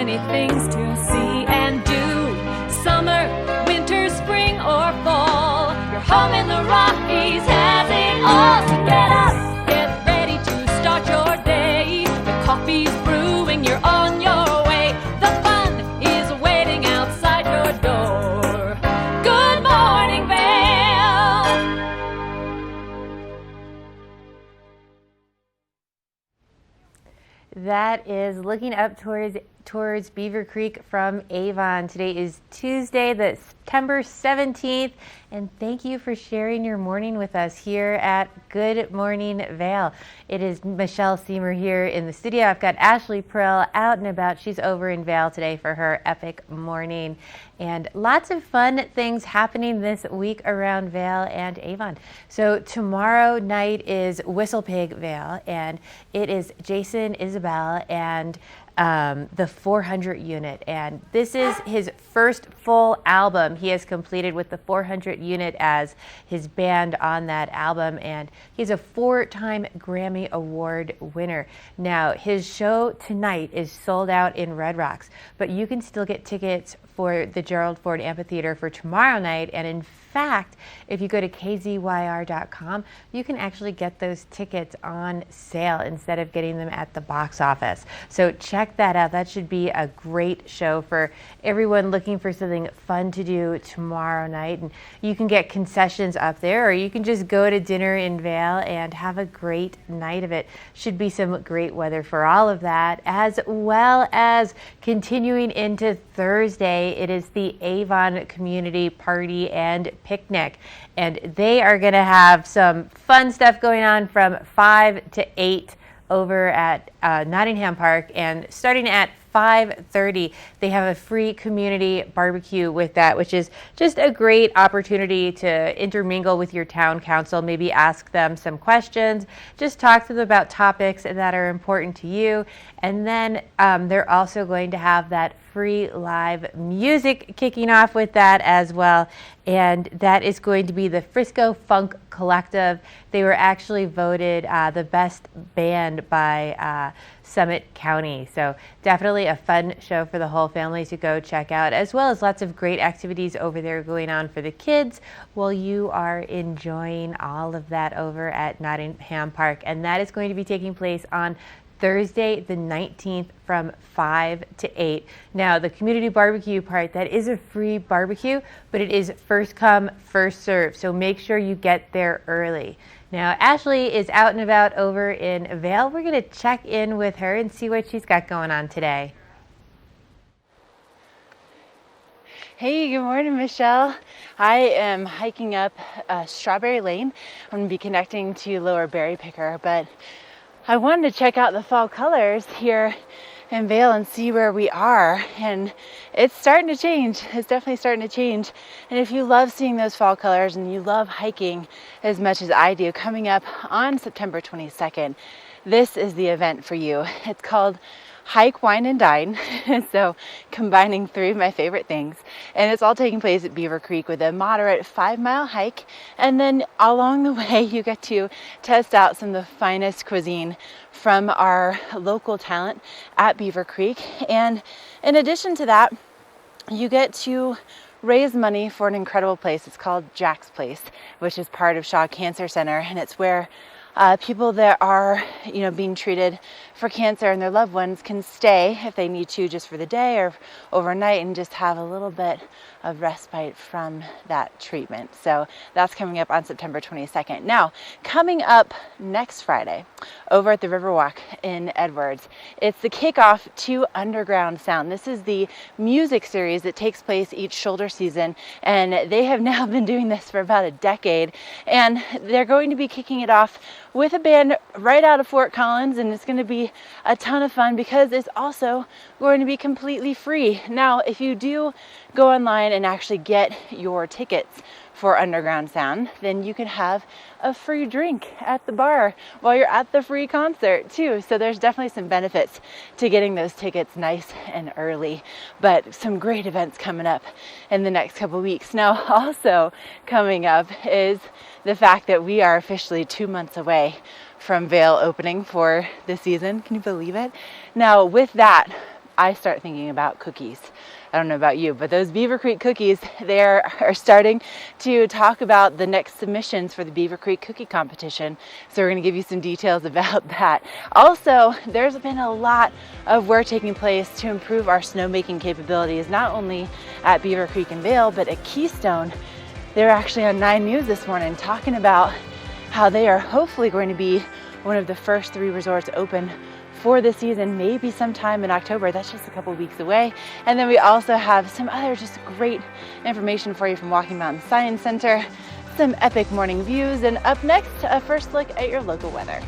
many things to see and do. Summer, winter, spring, or fall. Your home in the Rockies has it all. So get up, get ready to start your day. The coffee's brewing, you're on your way. The fun is waiting outside your door. Good morning, Vail. That is looking up towards Beaver Creek from Avon. Today is Tuesday, the September 17th, and thank you for sharing your morning with us here at Good Morning Vail. It is Michelle Seymour here in the studio. I've got Ashley Prill out and about. She's over in Vail today for her epic morning, and lots of fun things happening this week around Vail and Avon. So tomorrow night is Whistle Pig Vail, and it is Jason, Isabel, and the 400 unit, and this is his first full album he has completed with the 400 unit as his band on that album, and he's a 4-time Grammy Award winner. Now his show tonight is sold out in Red Rocks, but you can still get tickets for the Gerald Ford Amphitheater for tomorrow night, and in fact, if you go to kzyr.com, you can actually get those tickets on sale instead of getting them at the box office. So check that out. That should be a great show for everyone looking for something fun to do tomorrow night. And you can get concessions up there, or you can just go to dinner in Vail and have a great night of it. Should be some great weather for all of that, as well as continuing into Thursday. It is the Avon Community Party and Picnic, and they are going to have some fun stuff going on from 5 to 8 over at Nottingham Park, and starting at 5:30 they have a free community barbecue with that, which is just a great opportunity to intermingle with your town council, maybe ask them some questions, just talk to them about topics that are important to you. And then they're also going to have that free live music kicking off with that as well, and that is going to be the Frisco Funk Collective. They were actually voted the best band by Summit County, so definitely a fun show for the whole family to go check out, as well as lots of great activities over there going on for the kids while you are enjoying all of that over at Nottingham Park. And that is going to be taking place on Thursday the 19th from 5 to 8. Now the community barbecue part, that is a free barbecue, but it is first come, first serve, so make sure you get there early. Now Ashley is out and about over in Vail. We're going to check in with her and see what she's got going on today. Hey, good morning, Michelle. I am hiking up Strawberry Lane. I'm going to be connecting to Lower Berry Picker, but I wanted to check out the fall colors here in Vail and see where we are, and it's starting to change. It's definitely starting to change. And if you love seeing those fall colors and you love hiking as much as I do, coming up on September 22nd, this is the event for you. It's called Hike, Wine, and Dine. So combining 3 of my favorite things. And it's all taking place at Beaver Creek with a moderate 5-mile hike. And then along the way, you get to test out some of the finest cuisine from our local talent at Beaver Creek. And in addition to that, you get to raise money for an incredible place. It's called Jack's Place, which is part of Shaw Cancer Center. And it's where people that are, being treated for cancer and their loved ones can stay if they need to, just for the day or overnight, and just have a little bit of respite from that treatment. So that's coming up on September 22nd. Now, coming up next Friday over at the Riverwalk in Edwards, it's the kickoff to Underground Sound. This is the music series that takes place each shoulder season, and they have now been doing this for about a decade, and they're going to be kicking it off with a band right out of Fort Collins, and it's going to be a ton of fun because it's also going to be completely free. Now, if you do go online and actually get your tickets for Underground Sound, then you can have a free drink at the bar while you're at the free concert too. So there's definitely some benefits to getting those tickets nice and early, but some great events coming up in the next couple of weeks. Now, also coming up is the fact that we are officially 2 months away from Vail opening for the season. Can you believe it? Now, with that, I start thinking about cookies. I don't know about you, but those Beaver Creek cookies, they are starting to talk about the next submissions for the Beaver Creek cookie competition. So we're going to give you some details about that. Also, there's been a lot of work taking place to improve our snowmaking capabilities, not only at Beaver Creek and Vail, but at Keystone. They were actually on 9 News this morning talking about how they are hopefully going to be one of the first 3 resorts open for the season, maybe sometime in October. That's just a couple weeks away. And then we also have some other just great information for you from Walking Mountain Science Center, some epic morning views, and up next, a first look at your local weather.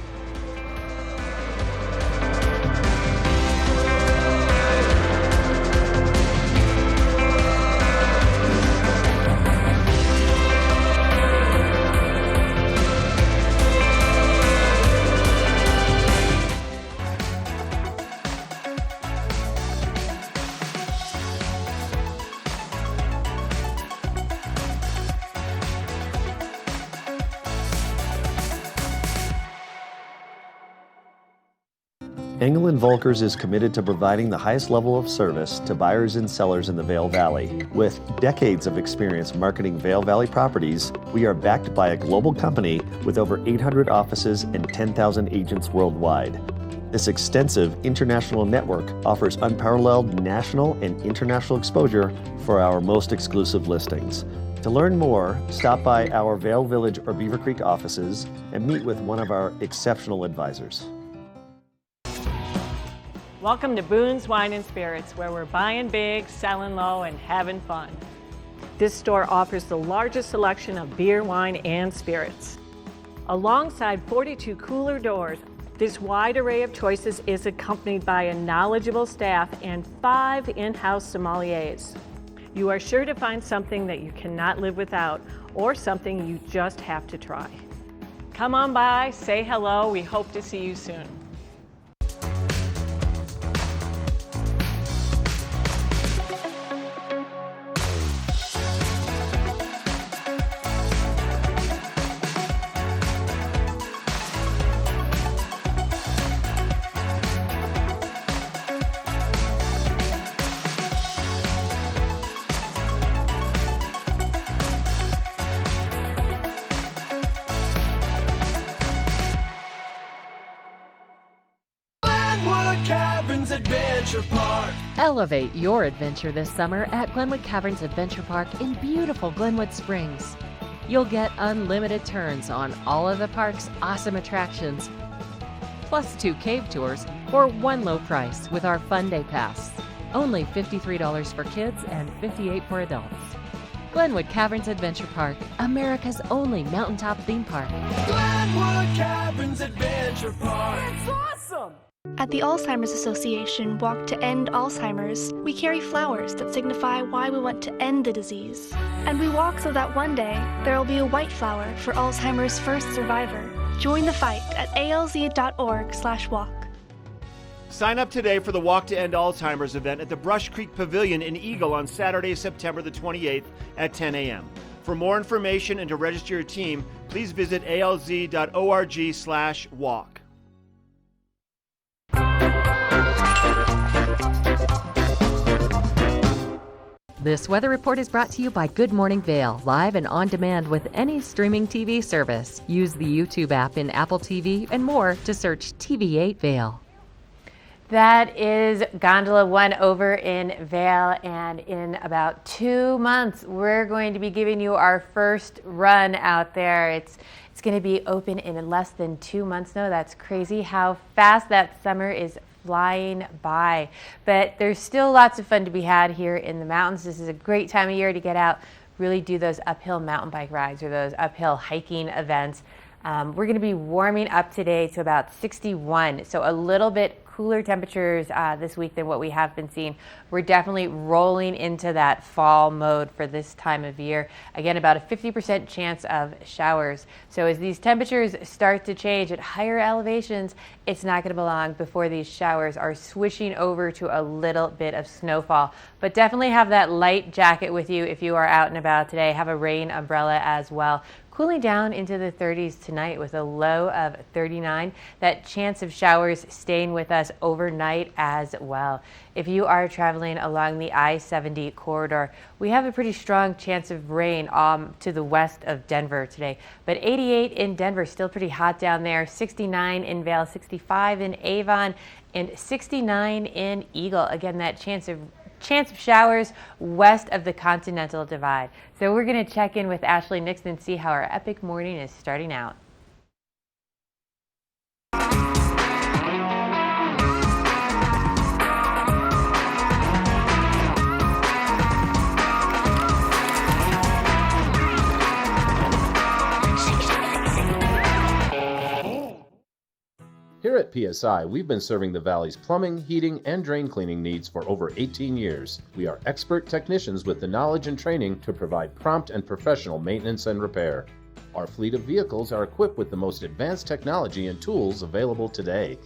Engel & Volkers is committed to providing the highest level of service to buyers and sellers in the Vail Valley. With decades of experience marketing Vail Valley properties, we are backed by a global company with over 800 offices and 10,000 agents worldwide. This extensive international network offers unparalleled national and international exposure for our most exclusive listings. To learn more, stop by our Vail Village or Beaver Creek offices and meet with one of our exceptional advisors. Welcome to Boone's Wine and Spirits, where we're buying big, selling low, and having fun. This store offers the largest selection of beer, wine, and spirits. Alongside 42 cooler doors, this wide array of choices is accompanied by a knowledgeable staff and 5 in-house sommeliers. You are sure to find something that you cannot live without, or something you just have to try. Come on by, say hello, we hope to see you soon. Elevate your adventure this summer at Glenwood Caverns Adventure Park in beautiful Glenwood Springs. You'll get unlimited turns on all of the park's awesome attractions, plus 2 cave tours for one low price with our Fun Day Pass. Only $53 for kids and $58 for adults. Glenwood Caverns Adventure Park, America's only mountaintop theme park. Glenwood Caverns Adventure Park. It's awesome! At the Alzheimer's Association Walk to End Alzheimer's, we carry flowers that signify why we want to end the disease. And we walk so that one day there will be a white flower for Alzheimer's first survivor. Join the fight at alz.org/walk. Sign up today for the Walk to End Alzheimer's event at the Brush Creek Pavilion in Eagle on Saturday, September the 28th at 10 a.m. For more information and to register your team, please visit alz.org/walk. This weather report is brought to you by Good Morning Vail, live and on demand with any streaming TV service. Use the YouTube app in Apple TV and more to search TV8 Vail. That is Gondola 1 over in Vail, and in about 2 months, we're going to be giving you our first run out there. It's going to be open in less than 2 months now. That's crazy how fast that summer is flying by. But there's still lots of fun to be had here in the mountains. This is a great time of year to get out, really do those uphill mountain bike rides or those uphill hiking events. We're going to be warming up today to about 61, so a little bit cooler temperatures this week than what we have been seeing. We're definitely rolling into that fall mode for this time of year. Again, about a 50% chance of showers. So as these temperatures start to change at higher elevations, it's not going to be long before these showers are swishing over to a little bit of snowfall. But definitely have that light jacket with you if you are out and about today. Have a rain umbrella as well. cooling down into the 30s tonight with a low of 39. That chance of showers staying with us overnight as well. If you are traveling along the I-70 corridor, we have a pretty strong chance of rain to the west of Denver today. But 88 in Denver, still pretty hot down there. 69 in Vail, 65 in Avon, and 69 in Eagle. Again, that chance of showers west of the Continental Divide. So we're going to check in with Ashley Nixon and see how our epic morning is starting out. Here at PSI, we've been serving the Valley's plumbing, heating, and drain cleaning needs for over 18 years. We are expert technicians with the knowledge and training to provide prompt and professional maintenance and repair. Our fleet of vehicles are equipped with the most advanced technology and tools available today.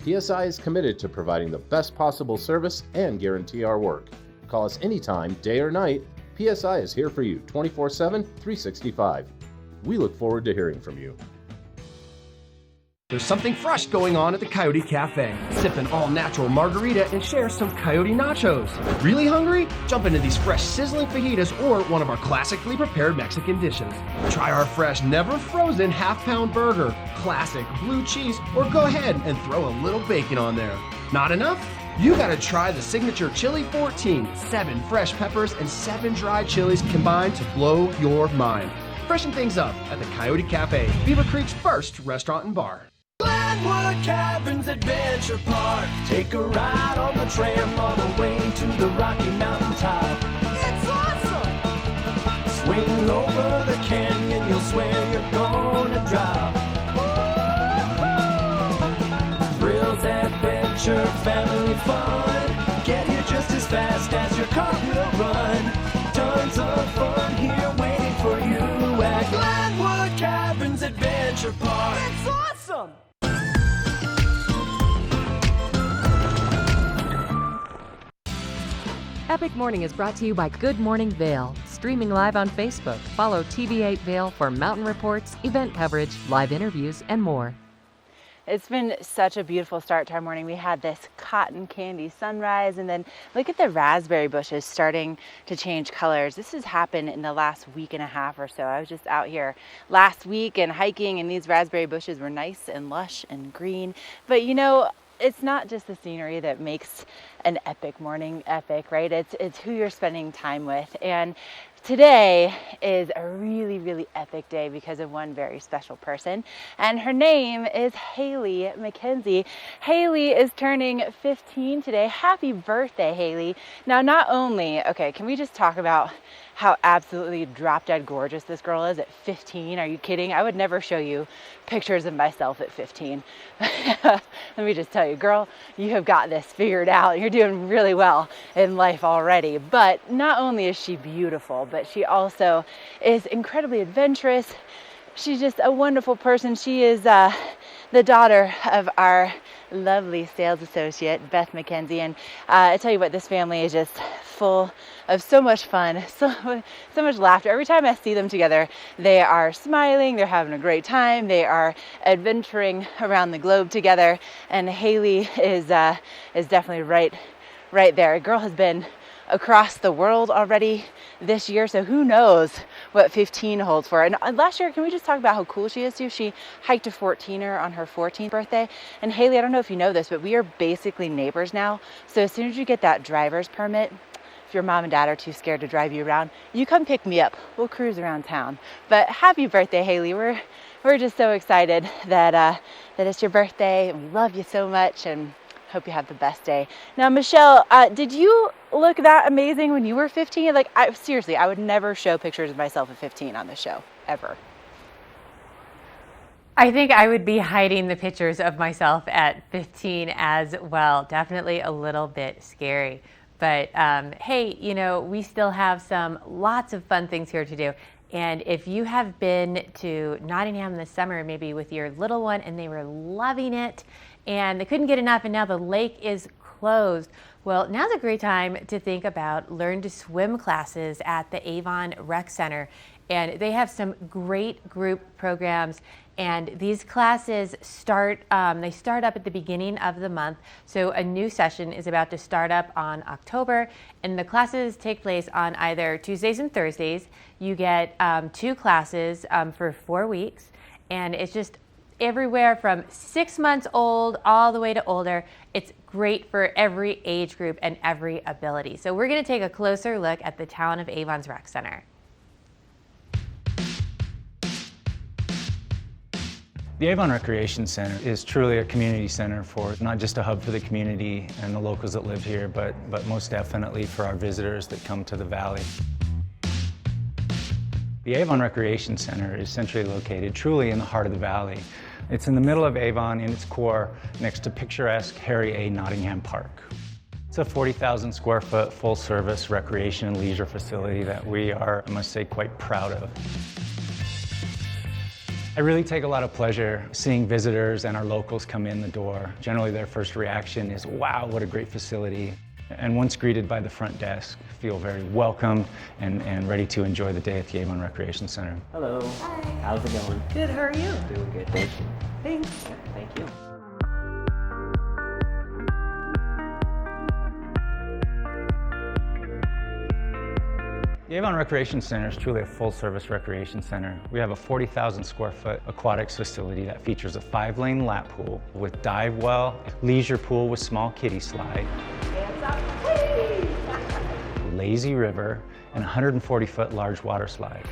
PSI is committed to providing the best possible service and guarantee our work. Call us anytime, day or night. PSI is here for you 24/7, 365. We look forward to hearing from you. There's something fresh going on at the Coyote Cafe. Sip an all-natural margarita and share some Coyote nachos. Really hungry? Jump into these fresh sizzling fajitas or one of our classically prepared Mexican dishes. Try our fresh, never frozen half-pound burger, classic blue cheese, or go ahead and throw a little bacon on there. Not enough? You gotta try the signature Chili 14, 7 fresh peppers and 7 dried chilies combined to blow your mind. Freshen things up at the Coyote Cafe, Beaver Creek's first restaurant and bar. Glenwood Caverns Adventure Park. Take a ride on the tram all the way to the Rocky Mountain top. It's awesome! Swing over the canyon, you'll swear you're gonna drop. Thrills, adventure, family fun. Get here just as fast as your car will run. Tons of fun here waiting for you at Glenwood Caverns Adventure Park. It's awesome! Epic Morning is brought to you by Good Morning Vail. Streaming live on Facebook. Follow TV8 Vail for mountain reports, event coverage, live interviews, and more. It's been such a beautiful start to our morning. We had this cotton candy sunrise, and then look at the raspberry bushes starting to change colors. This has happened in the last week and a half or so. I was just out here last week and hiking, and these raspberry bushes were nice and lush and green. But you know, it's not just the scenery that makes an epic morning epic, right? It's who you're spending time with. And today is a really, really epic day because of one very special person, and her name is Haley Mackenzie. Haley is turning 15 today. Happy birthday, Haley. Now, not only, okay, can we just talk about how absolutely drop dead gorgeous this girl is at 15? Are you kidding? I would never show you pictures of myself at 15. Let me just tell you, girl, you have got this figured out. You're doing really well in life already. But not only is she beautiful, but she also is incredibly adventurous. She's just a wonderful person. She is the daughter of our lovely sales associate, Beth Mackenzie. And I tell you what, this family is just full of so much fun, so much laughter. Every time I see them together, they are smiling, they're having a great time, they are adventuring around the globe together. And Haley is definitely right there. A girl has been across the world already this year, so who knows what 15 holds for her. And last year, can we just talk about how cool she is too? She hiked a 14er on her 14th birthday. And Haley, I don't know if you know this, but we are basically neighbors now. So as soon as you get that driver's permit, if your mom and dad are too scared to drive you around, you come pick me up. We'll cruise around town. But happy birthday, Haley. We're just so excited that it's your birthday. We love you so much and hope you have the best day. Now, Michelle, did you look that amazing when you were 15? Like, seriously, I would never show pictures of myself at 15 on the show, ever. I think I would be hiding the pictures of myself at 15 as well. Definitely a little bit scary. But hey, you know, we still have lots of fun things here to do. And if you have been to Nottingham this summer, maybe with your little one, and they were loving it, and they couldn't get enough, and now the lake is closed, well, now's a great time to think about learn to swim classes at the Avon Rec Center. and they have some great group programs. And these classes start up at the beginning of the month. So a new session is about to start up on October, and the classes take place on either Tuesdays and Thursdays. You get 2 classes for 4 weeks, and it's just everywhere from 6 months old all the way to older. It's great for every age group and every ability. So we're going to take a closer look at the Town of Avon's Rec Center. The Avon Recreation Center is truly a community center for not just a hub for the community and the locals that live here, but most definitely for our visitors that come to the valley. The Avon Recreation Center is centrally located truly in the heart of the valley. It's in the middle of Avon in its core next to picturesque Harry A. Nottingham Park. It's a 40,000 square foot full service recreation and leisure facility that we are, I must say, quite proud of. I really take a lot of pleasure seeing visitors and our locals come in the door. Generally their first reaction is, wow, what a great facility. And once greeted by the front desk, feel very welcomed and ready to enjoy the day at the Avon Recreation Center. Hello. Hi. How's it going? Good, how are you? Doing good, thank you. Thanks. Thank you. The Avon Recreation Center is truly a full-service recreation center. We have a 40,000 square foot aquatics facility that features a 5-lane lap pool with dive well, leisure pool with small kiddie slide, lazy river, and 140-foot large water slide.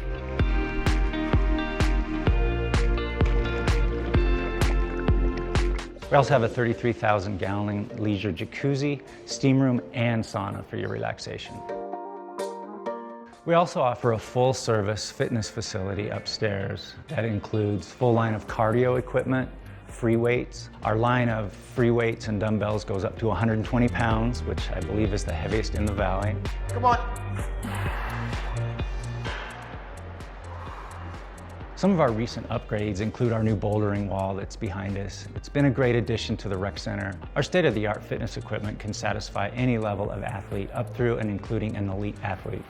We also have a 33,000-gallon leisure jacuzzi, steam room, and sauna for your relaxation. We also offer a full-service fitness facility upstairs that includes full line of cardio equipment, free weights. Our line of free weights and dumbbells goes up to 120 pounds, which I believe is the heaviest in the valley. Come on. Some of our recent upgrades include our new bouldering wall that's behind us. It's been a great addition to the rec center. Our state-of-the-art fitness equipment can satisfy any level of athlete up through and including an elite athlete.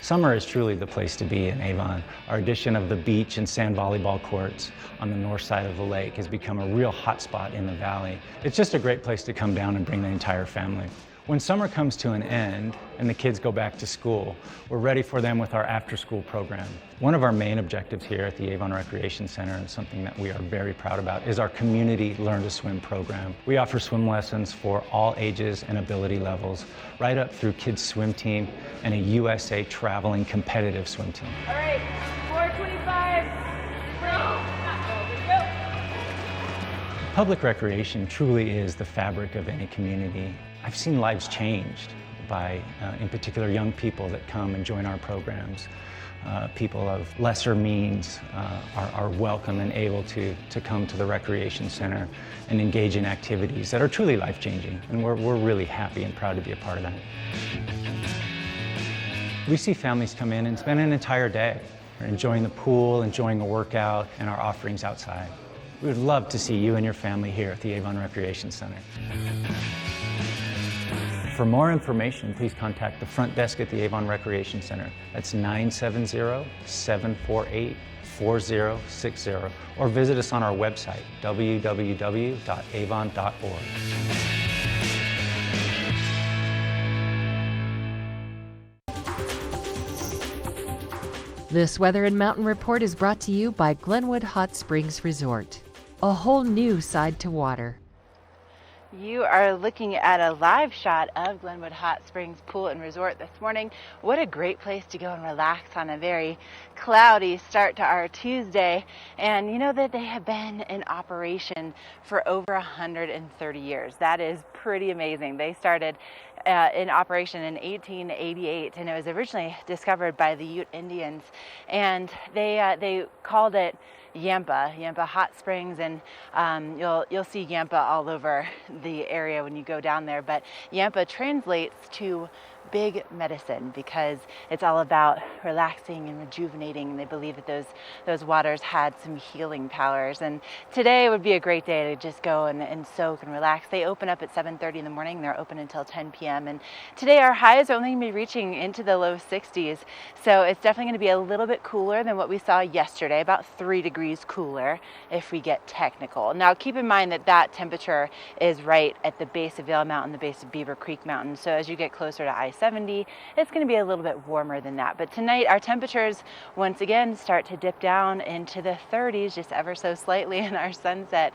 Summer is truly the place to be in Avon. Our addition of the beach and sand volleyball courts on the north side of the lake has become a real hotspot in the valley. It's just a great place to come down and bring the entire family. When summer comes to an end and the kids go back to school, we're ready for them with our after-school program. One of our main objectives here at the Avon Recreation Center, and something that we are very proud about, is our community Learn to Swim program. We offer swim lessons for all ages and ability levels, right up through kids' swim team and a USA traveling competitive swim team. All right, 425. Go. Public recreation truly is the fabric of any community. I've seen lives changed by, in particular, young people that come and join our programs. People of lesser means are welcome and able to come to the Recreation Center and engage in activities that are truly life-changing, and we're really happy and proud to be a part of that. We see families come in and spend an entire day enjoying the pool, enjoying a workout, and our offerings outside. We would love to see you and your family here at the Avon Recreation Center. For more information, please contact the front desk at the Avon Recreation Center. That's 970-748-4060, or visit us on our website, www.avon.org. This Weather and Mountain Report is brought to you by Glenwood Hot Springs Resort. A whole new side to water. You are looking at a live shot of Glenwood Hot Springs Pool and Resort this morning. What a great place to go and relax on a very cloudy start to our Tuesday. And you know that they have been in operation for over 130 years. That is pretty amazing. They started in operation in 1888, and it was originally discovered by the Ute Indians. And they called it Yampa Hot Springs, and you'll see Yampa all over the area when you go down there. But Yampa translates to big medicine because it's all about relaxing and rejuvenating. They believe that those waters had some healing powers. And today would be a great day to just go and soak and relax. They open up at 7:30 in the morning. They're open until 10 p.m. And today our highs are only going to be reaching into the low 60s. So it's definitely going to be a little bit cooler than what we saw yesterday, about 3 degrees cooler if we get technical. Now keep in mind that temperature is right at the base of Vail Mountain, the base of Beaver Creek Mountain. So as you get closer to I-70, it's going to be a little bit warmer than that. But tonight our temperatures once again start to dip down into the 30s just ever so slightly, and our sunset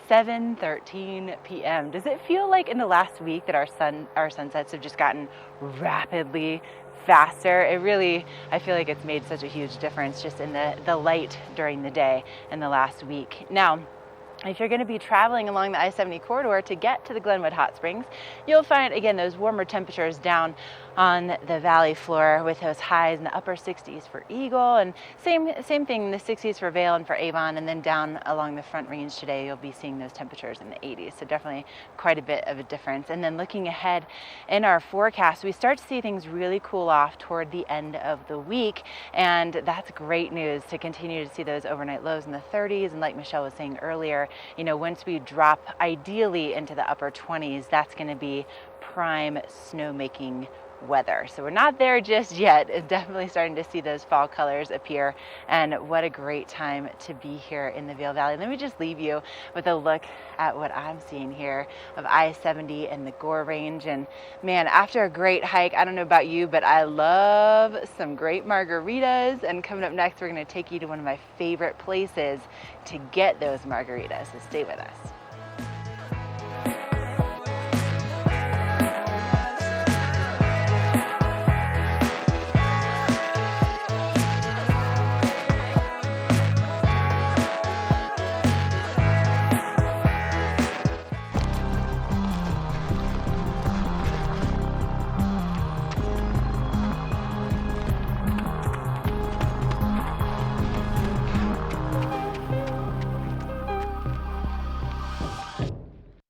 7:13 p.m. Does it feel like in the last week that our sunsets have just gotten rapidly faster? It really, I feel like it's made such a huge difference just in the light during the day in the last week. Now, if you're going to be traveling along the I-70 corridor to get to the Glenwood Hot Springs, you'll find, again, those warmer temperatures down on the valley floor with those highs in the upper 60s for Eagle, and same thing, the 60s for Vail and for Avon, and then down along the Front Range today, you'll be seeing those temperatures in the 80s, so definitely quite a bit of a difference. And then looking ahead in our forecast, we start to see things really cool off toward the end of the week, and that's great news to continue to see those overnight lows in the 30s, and like Michelle was saying earlier, you know, once we drop ideally into the upper 20s, that's going to be prime snowmaking weather. So we're not there just yet. It's definitely starting to see those fall colors appear, and what a great time to be here in the Vail Valley. Let me just leave you with a look at what I'm seeing here of I-70 and the Gore Range. And man, after a great hike, I don't know about you, but I love some great margaritas. And coming up next, we're going to take you to one of my favorite places to get those margaritas. So stay with us.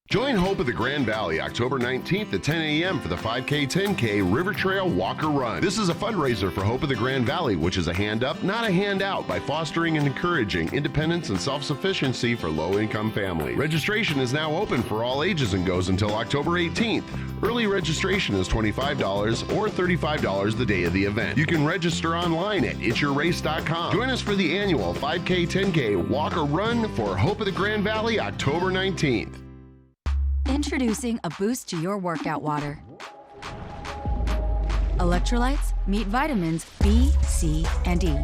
Join Hope of the Grand Valley October 19th at 10 a.m. for the 5K 10K River Trail Walker Run. This is a fundraiser for Hope of the Grand Valley, which is a hand up, not a handout, by fostering and encouraging independence and self-sufficiency for low-income families. Registration is now open for all ages and goes until October 18th. Early registration is $25 or $35 the day of the event. You can register online at itsyourrace.com. Join us for the annual 5K 10K Walker Run for Hope of the Grand Valley October 19th. Introducing a boost to your workout water. Electrolytes meet vitamins B, C, and E.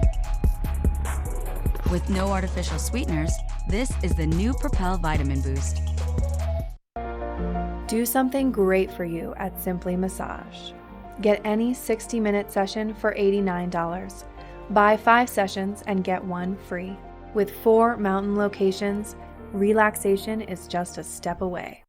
With no artificial sweeteners, this is the new Propel Vitamin Boost. Do something great for you at Simply Massage. Get any 60-minute session for $89. Buy 5 sessions and get 1 free. With 4 mountain locations, relaxation is just a step away.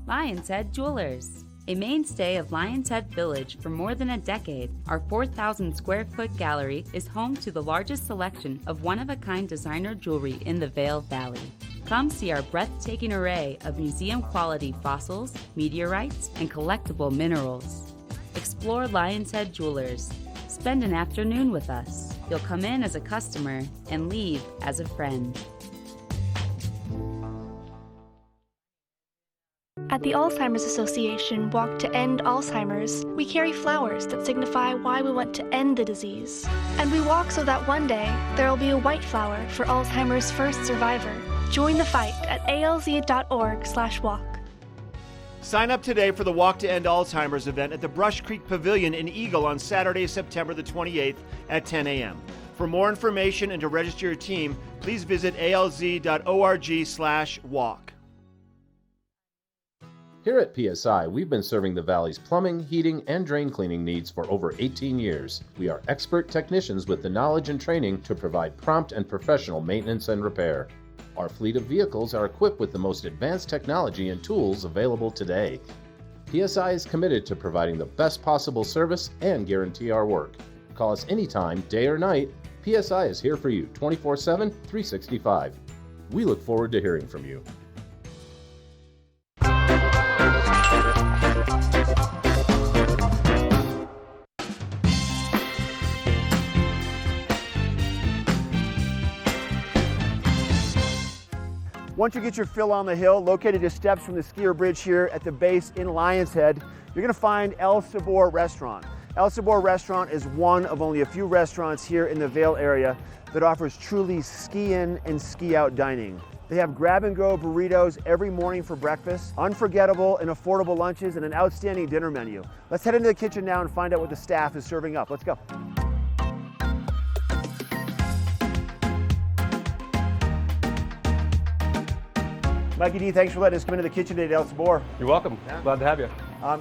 Lion's Head Jewelers. A mainstay of Lion's Head Village for more than a decade, our 4,000 square foot gallery is home to the largest selection of one-of-a-kind designer jewelry in the Vail Valley. Come see our breathtaking array of museum-quality fossils, meteorites, and collectible minerals. Explore Lion's Head Jewelers. Spend an afternoon with us. You'll come in as a customer and leave as a friend. At the Alzheimer's Association Walk to End Alzheimer's, we carry flowers that signify why we want to end the disease. And we walk so that one day there will be a white flower for Alzheimer's first survivor. Join the fight at alz.org/walk. Sign up today for the Walk to End Alzheimer's event at the Brush Creek Pavilion in Eagle on Saturday, September the 28th at 10 a.m. For more information and to register your team, please visit alz.org/walk. Here at PSI, we've been serving the Valley's plumbing, heating, and drain cleaning needs for over 18 years. We are expert technicians with the knowledge and training to provide prompt and professional maintenance and repair. Our fleet of vehicles are equipped with the most advanced technology and tools available today. PSI is committed to providing the best possible service and guarantee our work. Call us anytime, day or night. PSI is here for you 24/7, 365. We look forward to hearing from you. Once you get your fill on the hill, located just steps from the skier bridge here at the base in Lion's Head, you're gonna find El Sabor Restaurant. El Sabor Restaurant is one of only a few restaurants here in the Vail area that offers truly ski-in and ski-out dining. They have grab-and-go burritos every morning for breakfast, unforgettable and affordable lunches, and an outstanding dinner menu. Let's head into the kitchen now and find out what the staff is serving up. Let's go. Mikey D, thanks for letting us come into the kitchen today at El Sabor. You're welcome. Glad to have you.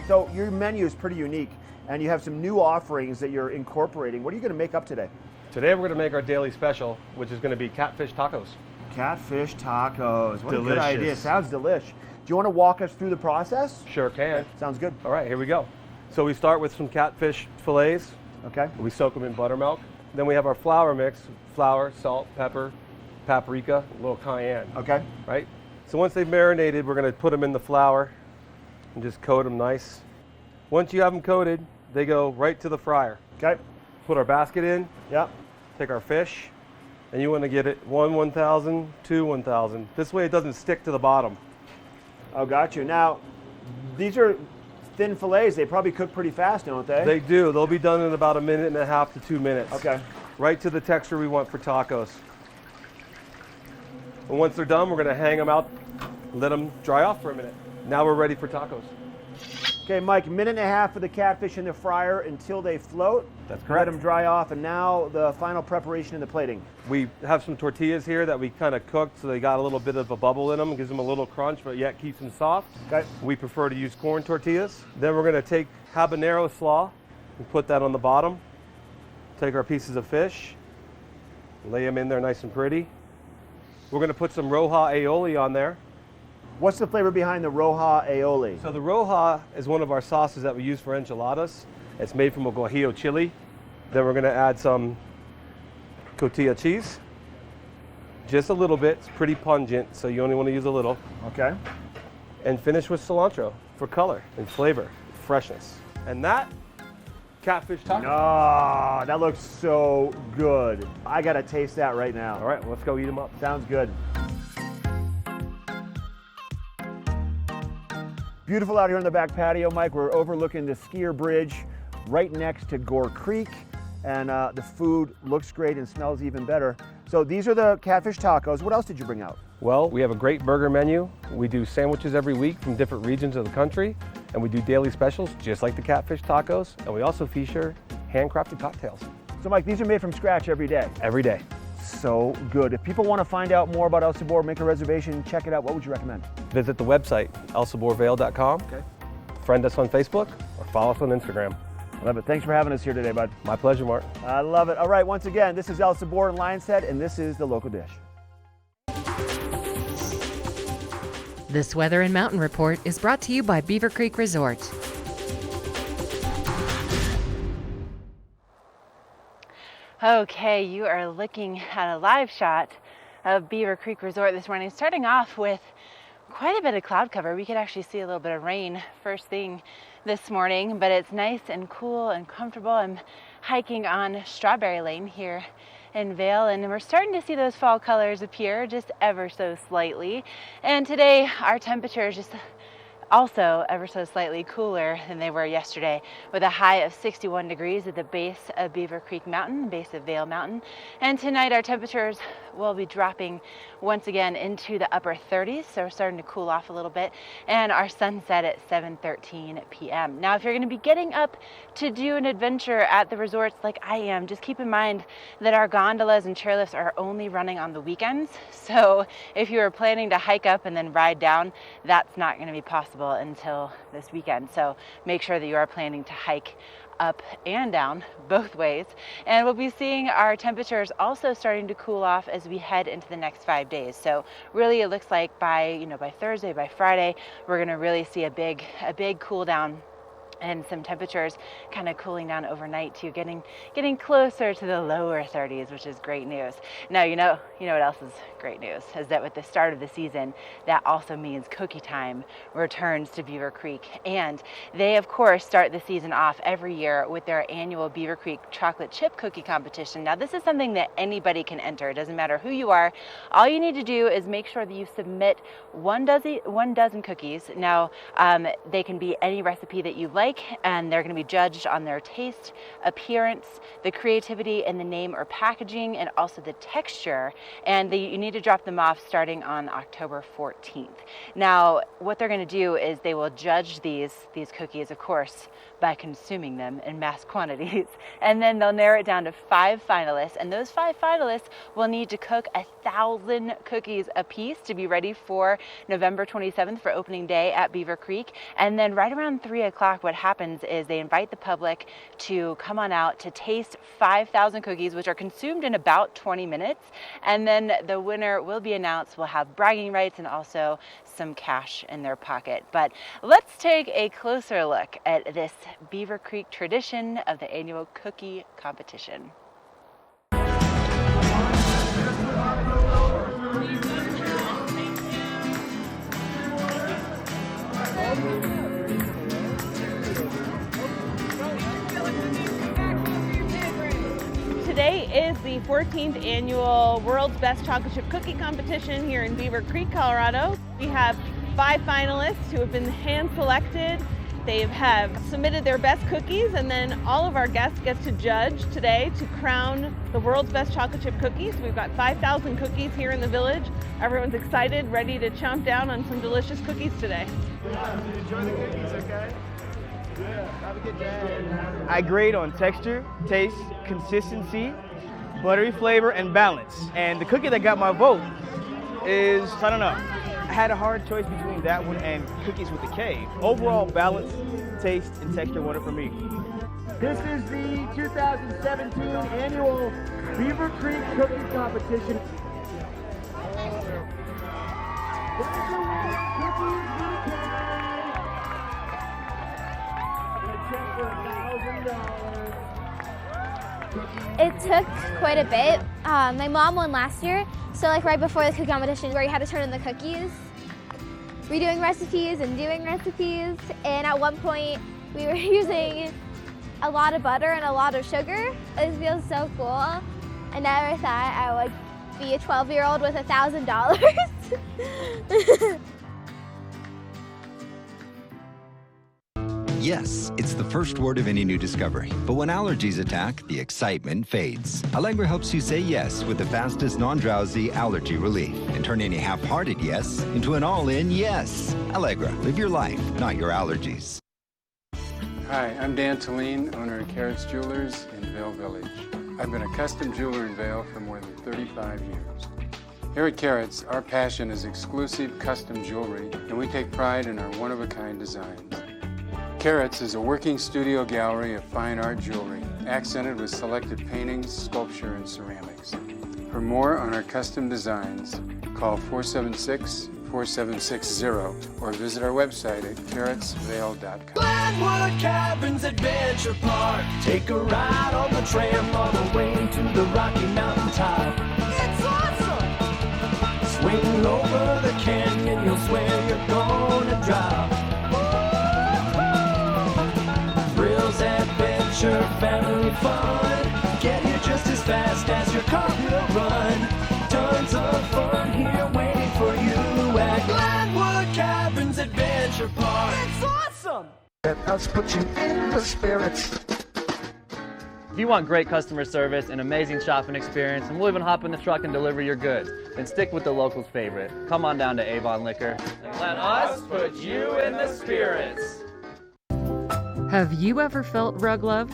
So your menu is pretty unique, and you have some new offerings that you're incorporating. What are you going to make up today? Today we're going to make our daily special, which is going to be catfish tacos. Catfish tacos. What Delicious. a good idea. Sounds delish. Do you want to walk us through the process? Sure can. Sounds good. All right, here we go. So we start with some catfish fillets. Okay. We soak them in buttermilk. Then we have our flour mix: flour, salt, pepper, paprika, a little cayenne. Okay. Right? So once they've marinated, we're going to put them in the flour and just coat them nice. Once you have them coated, they go right to the fryer. Okay. Put our basket in. Yep. Take our fish, and you want to get it 1,000, 2, 1,000. This way it doesn't stick to the bottom. Oh, got you. Now, these are thin fillets. They probably cook pretty fast, don't they? They do. They'll be done in about 1.5 to 2 minutes. Okay. Right to the texture we want for tacos. And once they're done, we're going to hang them out, let them dry off for a minute. Now we're ready for tacos. Okay, Mike, 1.5 minutes for the catfish in the fryer until they float. That's Let correct. them dry off, and now the final preparation in the plating. We have some tortillas here that we kind of cooked, so they got a little bit of a bubble in them, gives them a little crunch, but yet keeps them soft. Okay. We prefer to use corn tortillas. Then we're going to take habanero slaw and put that on the bottom. Take our pieces of fish, lay them in there nice and pretty. We're going to put some roja aioli on there. What's the flavor behind the roja aioli? So the roja is one of our sauces that we use for enchiladas. It's made from a guajillo chili. Then we're going to add some cotija cheese. Just a little bit. It's pretty pungent, so you only want to use a little. Okay. And finish with cilantro for color and flavor, freshness. And that, catfish taco. Oh, that looks so good. I got to taste that right now. All right, let's go eat them up. Sounds good. Beautiful out here on the back patio, Mike. We're overlooking the skier bridge right next to Gore Creek, and the food looks great and smells even better. So these are the catfish tacos. What else did you bring out? Well, we have a great burger menu. We do sandwiches every week from different regions of the country, and we do daily specials just like the catfish tacos, and we also feature handcrafted cocktails. So Mike, these are made from scratch every day? Every day. So good. If people want to find out more about El Sabor, make a reservation, check it out, what would you recommend? Visit the website, elsaborvail.com. Okay. Friend us on Facebook or follow us on Instagram. I love it. Thanks for having us here today, bud. My pleasure, Mark. I love it. All right, once again, this is El Sabor in Lion's Head, and this is the local dish. This Weather and Mountain Report is brought to you by Beaver Creek Resort. Okay, you are looking at a live shot of Beaver Creek Resort this morning, starting off with quite a bit of cloud cover. We could actually see a little bit of rain first thing this morning, but it's nice and cool and comfortable. I'm hiking on Strawberry Lane here in Vail, and we're starting to see those fall colors appear just ever so slightly. And today our temperature is just also ever so slightly cooler than they were yesterday, with a high of 61 degrees at the base of Beaver Creek Mountain, base of Vail Mountain. And tonight our temperatures will be dropping once again into the upper 30s, so we're starting to cool off a little bit, and our sunset at 7:13 p.m. Now, if you're going to be getting up to do an adventure at the resorts like I am, just keep in mind that our gondolas and chairlifts are only running on the weekends, so if you are planning to hike up and then ride down, that's not going to be possible until this weekend. So make sure that you are planning to hike up and down both ways, and we'll be seeing our temperatures also starting to cool off as we head into the next 5 days. So really it looks like by Thursday, by Friday, we're going to really see a big cool down and some temperatures kind of cooling down overnight too, getting closer to the lower 30s, which is great news. Now, you know what else is great news is that with the start of the season, that also means cookie time returns to Beaver Creek. And they, of course, start the season off every year with their annual Beaver Creek chocolate chip cookie competition. Now, this is something that anybody can enter. It doesn't matter who you are. All you need to do is make sure that you submit one dozen cookies. Now, they can be any recipe that you like, and they're going to be judged on their taste, appearance, the creativity in the name or packaging, and also the texture. And you need to drop them off starting on October 14th. Now, what they're going to do is they will judge these cookies, of course, by consuming them in mass quantities. And then they'll narrow it down to 5 finalists. And those 5 finalists will need to cook 1,000 cookies a piece to be ready for November 27th for opening day at Beaver Creek. And then right around 3 o'clock, what happens is they invite the public to come on out to taste 5,000 cookies, which are consumed in about 20 minutes. And then the winner will be announced, will have bragging rights and also some cash in their pocket. But let's take a closer look at this Beaver Creek tradition of the annual cookie competition. Today is the 14th annual World's Best Chocolate Chip Cookie Competition here in Beaver Creek, Colorado. We have 5 finalists who have been hand selected. They have submitted their best cookies, and then all of our guests get to judge today to crown the world's best chocolate chip cookies. We've got 5,000 cookies here in the village. Everyone's excited, ready to chomp down on some delicious cookies today. Enjoy the cookies, okay? Yeah, have a good day. I grade on texture, taste, consistency, buttery flavor, and balance. And the cookie that got my vote is, I don't know, I had a hard choice between that one and cookies with a K. Overall balance, taste, and texture won it for me. This is the 2017 annual Beaver Creek Cookie Competition. It took quite a bit. My mom won last year, so like right before the cookie competition where you had to turn in the cookies, redoing recipes and doing recipes, and at one point we were using a lot of butter and a lot of sugar. It feels so cool. I never thought I would be a 12-year-old with $1,000. Yes, it's the first word of any new discovery. But when allergies attack, the excitement fades. Allegra helps you say yes with the fastest non-drowsy allergy relief and turn any half-hearted yes into an all-in yes. Allegra, live your life, not your allergies. Hi, I'm Dan Talene, owner of Carrots Jewelers in Vail Village. I've been a custom jeweler in Vail for more than 35 years. Here at Carrots, our passion is exclusive custom jewelry, and we take pride in our one-of-a-kind designs. Carrots is a working studio gallery of fine art jewelry, accented with selected paintings, sculpture, and ceramics. For more on our custom designs, call 476-4760 or visit our website at carrotsvale.com. Glenwood Caverns Adventure Park. Take a ride on the tram all the way to the Rocky Mountain top. It's awesome! Swing over the canyon, you'll swear you're gonna drop. Adventure, family fun. Get here just as fast as your car will run. Tons of fun here waiting for you at Glenwood Caverns Adventure Park. It's awesome! Let us put you in the spirits. If you want great customer service and amazing shopping experience, and we'll even hop in the truck and deliver your goods, then stick with the locals' favorite. Come on down to Avon Liquor. Let us put you in the spirits. Have you ever felt rug love?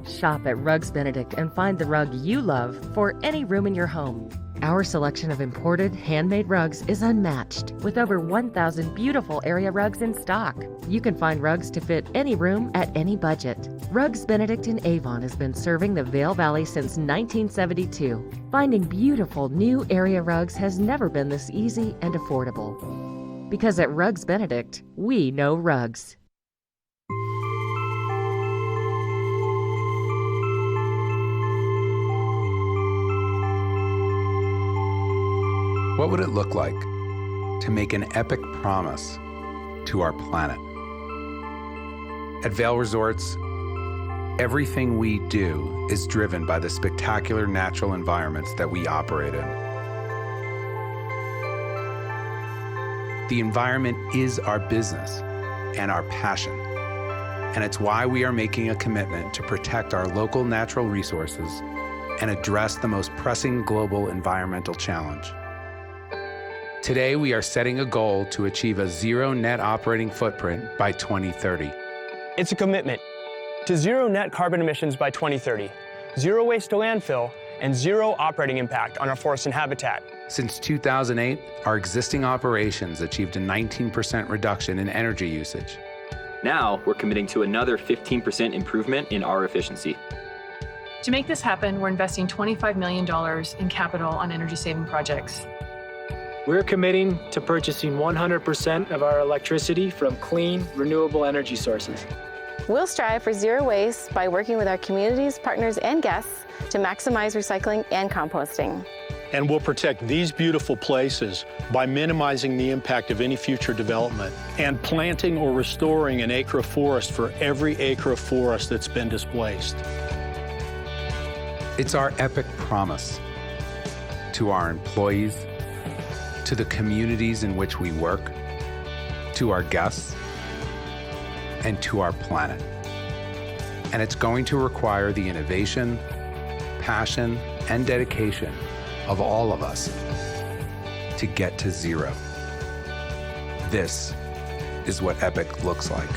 Shop at Rugs Benedict and find the rug you love for any room in your home. Our selection of imported, handmade rugs is unmatched, with over 1,000 beautiful area rugs in stock. You can find rugs to fit any room at any budget. Rugs Benedict in Avon has been serving the Vail Valley since 1972. Finding beautiful new area rugs has never been this easy and affordable. Because at Rugs Benedict, we know rugs. What would it look like to make an epic promise to our planet? At Vail Resorts, everything we do is driven by the spectacular natural environments that we operate in. The environment is our business and our passion, and it's why we are making a commitment to protect our local natural resources and address the most pressing global environmental challenge. Today, we are setting a goal to achieve a zero net operating footprint by 2030. It's a commitment to zero net carbon emissions by 2030, zero waste to landfill, and zero operating impact on our forests and habitat. Since 2008, our existing operations achieved a 19% reduction in energy usage. Now, we're committing to another 15% improvement in our efficiency. To make this happen, we're investing $25 million in capital on energy-saving projects. We're committing to purchasing 100% of our electricity from clean, renewable energy sources. We'll strive for zero waste by working with our communities, partners, and guests to maximize recycling and composting. And we'll protect these beautiful places by minimizing the impact of any future development and planting or restoring an acre of forest for every acre of forest that's been displaced. It's our epic promise to our employees, to the communities in which we work, to our guests, and to our planet. And it's going to require the innovation, passion, and dedication of all of us to get to zero. This is what epic looks like.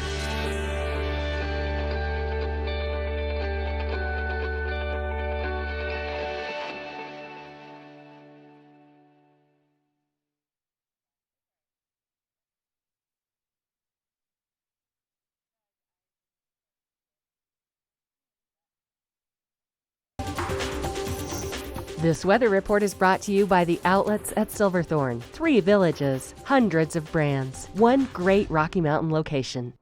This weather report is brought to you by the outlets at Silverthorne. 3 villages, hundreds of brands, one great Rocky Mountain location.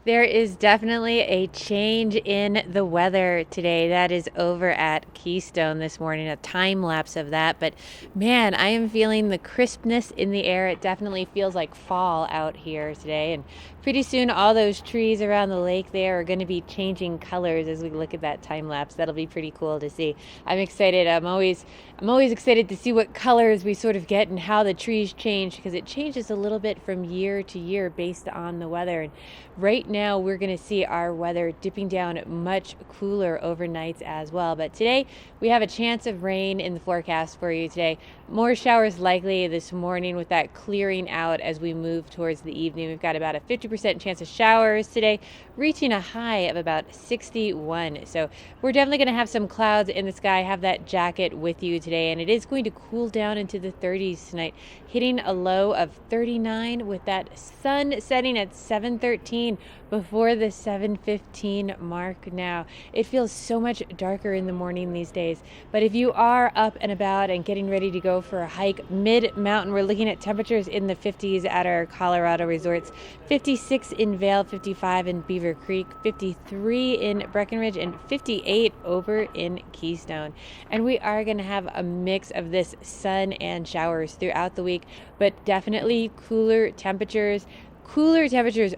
There is definitely a change in the weather today. That is over at Keystone this morning, a time lapse of that. But man, I am feeling the crispness in the air. It definitely feels like fall out here today. And pretty soon all those trees around the lake there are going to be changing colors as we look at that time lapse. That'll be pretty cool to see. I'm excited. I'm always excited to see what colors we sort of get and how the trees change, because it changes a little bit from year to year based on the weather. And right now we're going to see our weather dipping down much cooler overnights as well. But today we have a chance of rain in the forecast for you today. More showers likely this morning with that clearing out as we move towards the evening. We've got about a 50% chance of showers today, reaching a high of about 61. So we're definitely going to have some clouds in the sky. Have that jacket with you today, and it is going to cool down into the 30s tonight, hitting a low of 39 with that sun setting at 7:13 before the 7:15 mark now. It feels so much darker in the morning these days, but if you are up and about and getting ready to go for a hike mid-mountain, we're looking at temperatures in the 50s at our Colorado resorts. 56 in Vail, 55 in Beaver Creek, 53 in Breckenridge, and 58 over in Keystone. And we are going to have a mix of this sun and showers throughout the week, but definitely cooler temperatures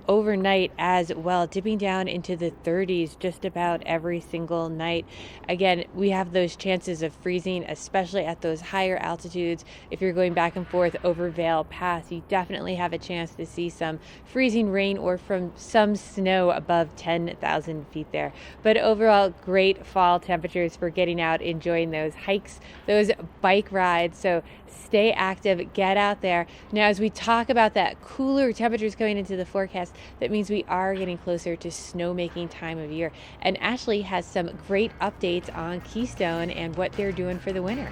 overnight as well, dipping down into the 30s just about every single night. Again, we have those chances of freezing, especially at those higher altitudes. If you're going back and forth over Vail Pass, you definitely have a chance to see some freezing rain or from some snow above 10,000 feet there. But overall, great fall temperatures for getting out, enjoying those hikes, those bike rides. So stay active, get out there. Now, as we talk about that cooler temperatures going into the forecast, that means we are getting closer to snowmaking time of year. And Ashley has some great updates on Keystone and what they're doing for the winter.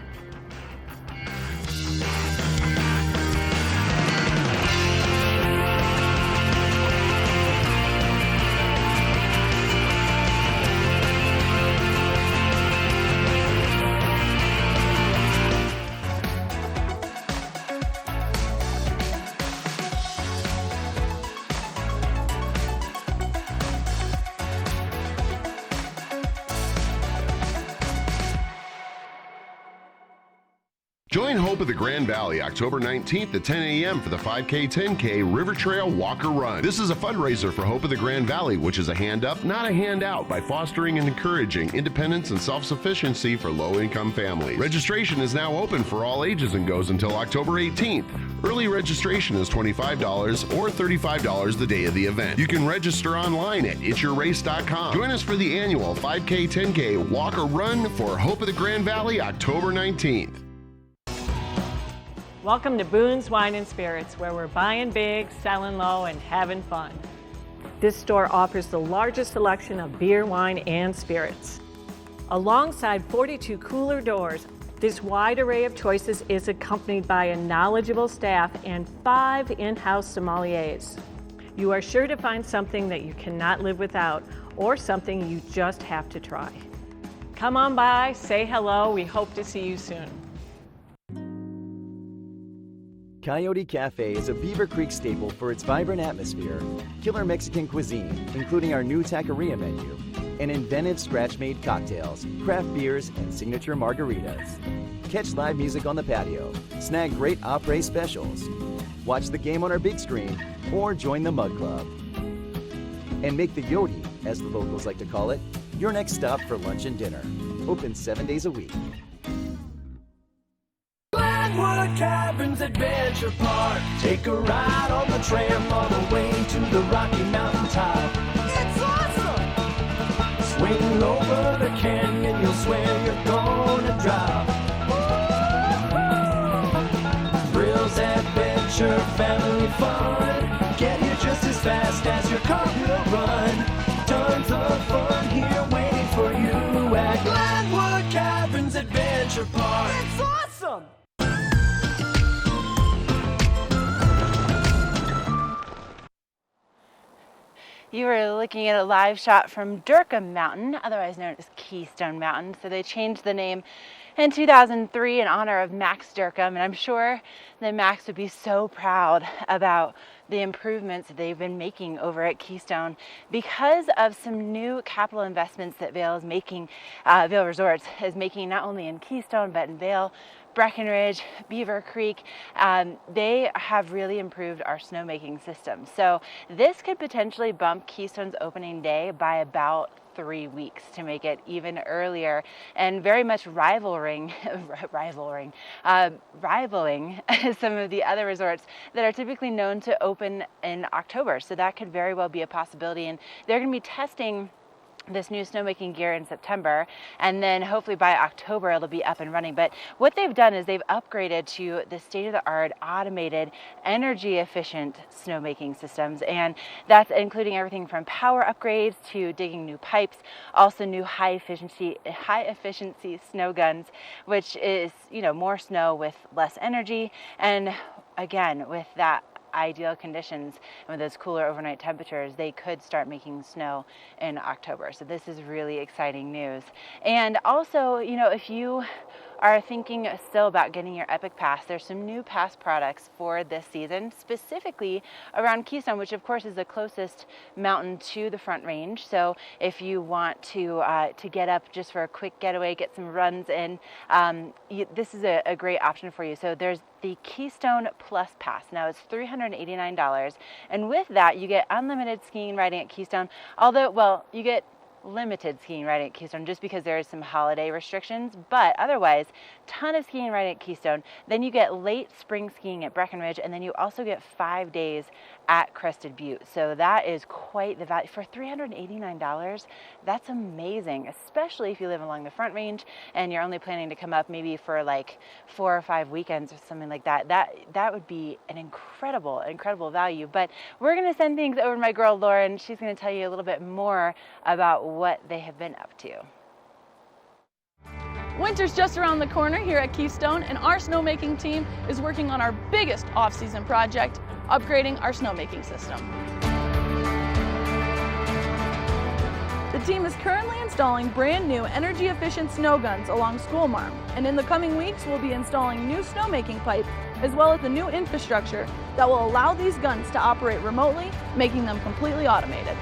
Join Hope of the Grand Valley October 19th at 10 a.m. for the 5K 10K River Trail Walk or Run. This is a fundraiser for Hope of the Grand Valley, which is a hand up, not a handout, by fostering and encouraging independence and self-sufficiency for low-income families. Registration is now open for all ages and goes until October 18th. Early registration is $25 or $35 the day of the event. You can register online at itsyourrace.com. Join us for the annual 5K 10K Walk or Run for Hope of the Grand Valley October 19th. Welcome to Boone's Wine and Spirits, where we're buying big, selling low, and having fun. This store offers the largest selection of beer, wine, and spirits. Alongside 42 cooler doors, this wide array of choices is accompanied by a knowledgeable staff and 5 in-house sommeliers. You are sure to find something that you cannot live without, or something you just have to try. Come on by, say hello, we hope to see you soon. Coyote Cafe is a Beaver Creek staple for its vibrant atmosphere, killer Mexican cuisine, including our new taqueria menu, and inventive scratch-made cocktails, craft beers, and signature margaritas. Catch live music on the patio, snag great après specials, watch the game on our big screen, or join the Mug Club. And make the Yodi, as the locals like to call it, your next stop for lunch and dinner. Open 7 days a week. Glenwood Caverns Adventure Park. Take a ride on the tram all the way to the Rocky Mountain top. It's awesome! Swing over the canyon, you'll swear you're gonna drop. Thrills, adventure, family fun. Get here just as fast as your car will run. Tons of fun here waiting for you at Glenwood Caverns Adventure Park. It's awesome! You are looking at a live shot from Durham Mountain, otherwise known as Keystone Mountain. So they changed the name in 2003 in honor of Max Durham, and I'm sure that Max would be so proud about the improvements that they've been making over at Keystone because of some new capital investments that Vail is making, Vail Resorts is making not only in Keystone but in Vail, Breckenridge, Beaver Creek. They have really improved our snowmaking system. So this could potentially bump Keystone's opening day by about 3 weeks to make it even earlier, and very much rivaling some of the other resorts that are typically known to open in October. So that could very well be a possibility, and they're going to be testing this new snowmaking gear in September, and then hopefully by October it'll be up and running. But what they've done is they've upgraded to the state-of-the-art automated energy efficient snowmaking systems, and that's including everything from power upgrades to digging new pipes, also new high efficiency snow guns, which is, you know, more snow with less energy, and again with that ideal conditions and with those cooler overnight temperatures, they could start making snow in October. So this is really exciting news. And also, you know, if you are thinking still about getting your Epic Pass, there's some new pass products for this season, specifically around Keystone, which of course is the closest mountain to the Front Range. So if you want to get up just for a quick getaway, get some runs in, this is a great option for you. So there's the Keystone Plus Pass. Now it's $389, and with that you get unlimited skiing and riding at Keystone, although, well, you get limited skiing riding at Keystone just because there is some holiday restrictions, but otherwise ton of skiing and riding at Keystone. Then you get late spring skiing at Breckenridge, and then you also get 5 days at Crested Butte. So that is quite the value for $389. That's amazing, especially if you live along the Front Range and you're only planning to come up maybe for like 4 or 5 weekends or something like that. That would be an incredible value. But we're going to send things over to my girl Lauren. She's going to tell you a little bit more about what they have been up to. Winter's just around the corner here at Keystone, and our snowmaking team is working on our biggest off-season project, upgrading our snowmaking system. The team is currently installing brand new energy-efficient snow guns along Schoolmarm, and in the coming weeks we'll be installing new snowmaking pipe as well as the new infrastructure that will allow these guns to operate remotely, making them completely automated.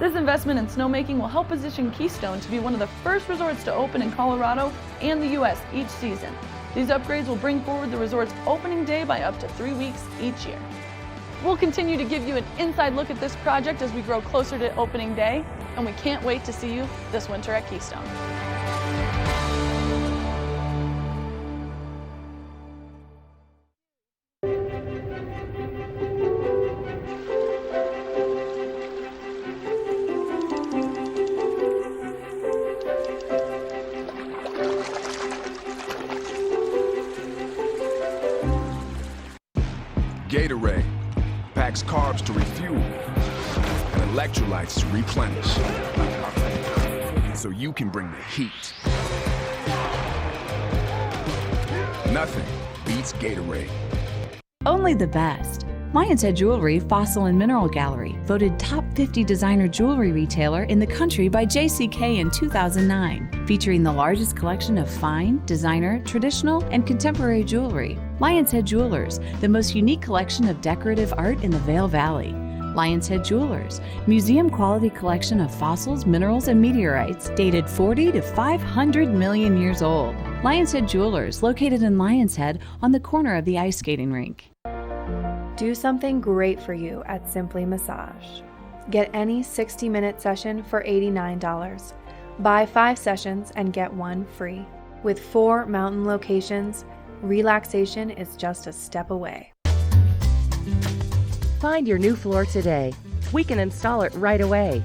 This investment in snowmaking will help position Keystone to be one of the first resorts to open in Colorado and the U.S. each season. These upgrades will bring forward the resort's opening day by up to 3 weeks each year. We'll continue to give you an inside look at this project as we grow closer to opening day, and we can't wait to see you this winter at Keystone. Gatorade packs carbs to refuel and electrolytes to replenish, so you can bring the heat. Nothing beats Gatorade. Only the best. Lion's Head Jewelry Fossil and Mineral Gallery, voted top 50 designer jewelry retailer in the country by JCK in 2009, featuring the largest collection of fine, designer, traditional, and contemporary jewelry. Lion's Head Jewelers, the most unique collection of decorative art in the Vail Valley. Lion's Head Jewelers, museum-quality collection of fossils, minerals, and meteorites dated 40 to 500 million years old. Lion's Head Jewelers, located in Lion's Head on the corner of the ice skating rink. Do something great for you at Simply Massage. Get any 60-minute session for $89. Buy 5 sessions and get 1 free. With 4 mountain locations, relaxation is just a step away. Find your new floor today. We can install it right away.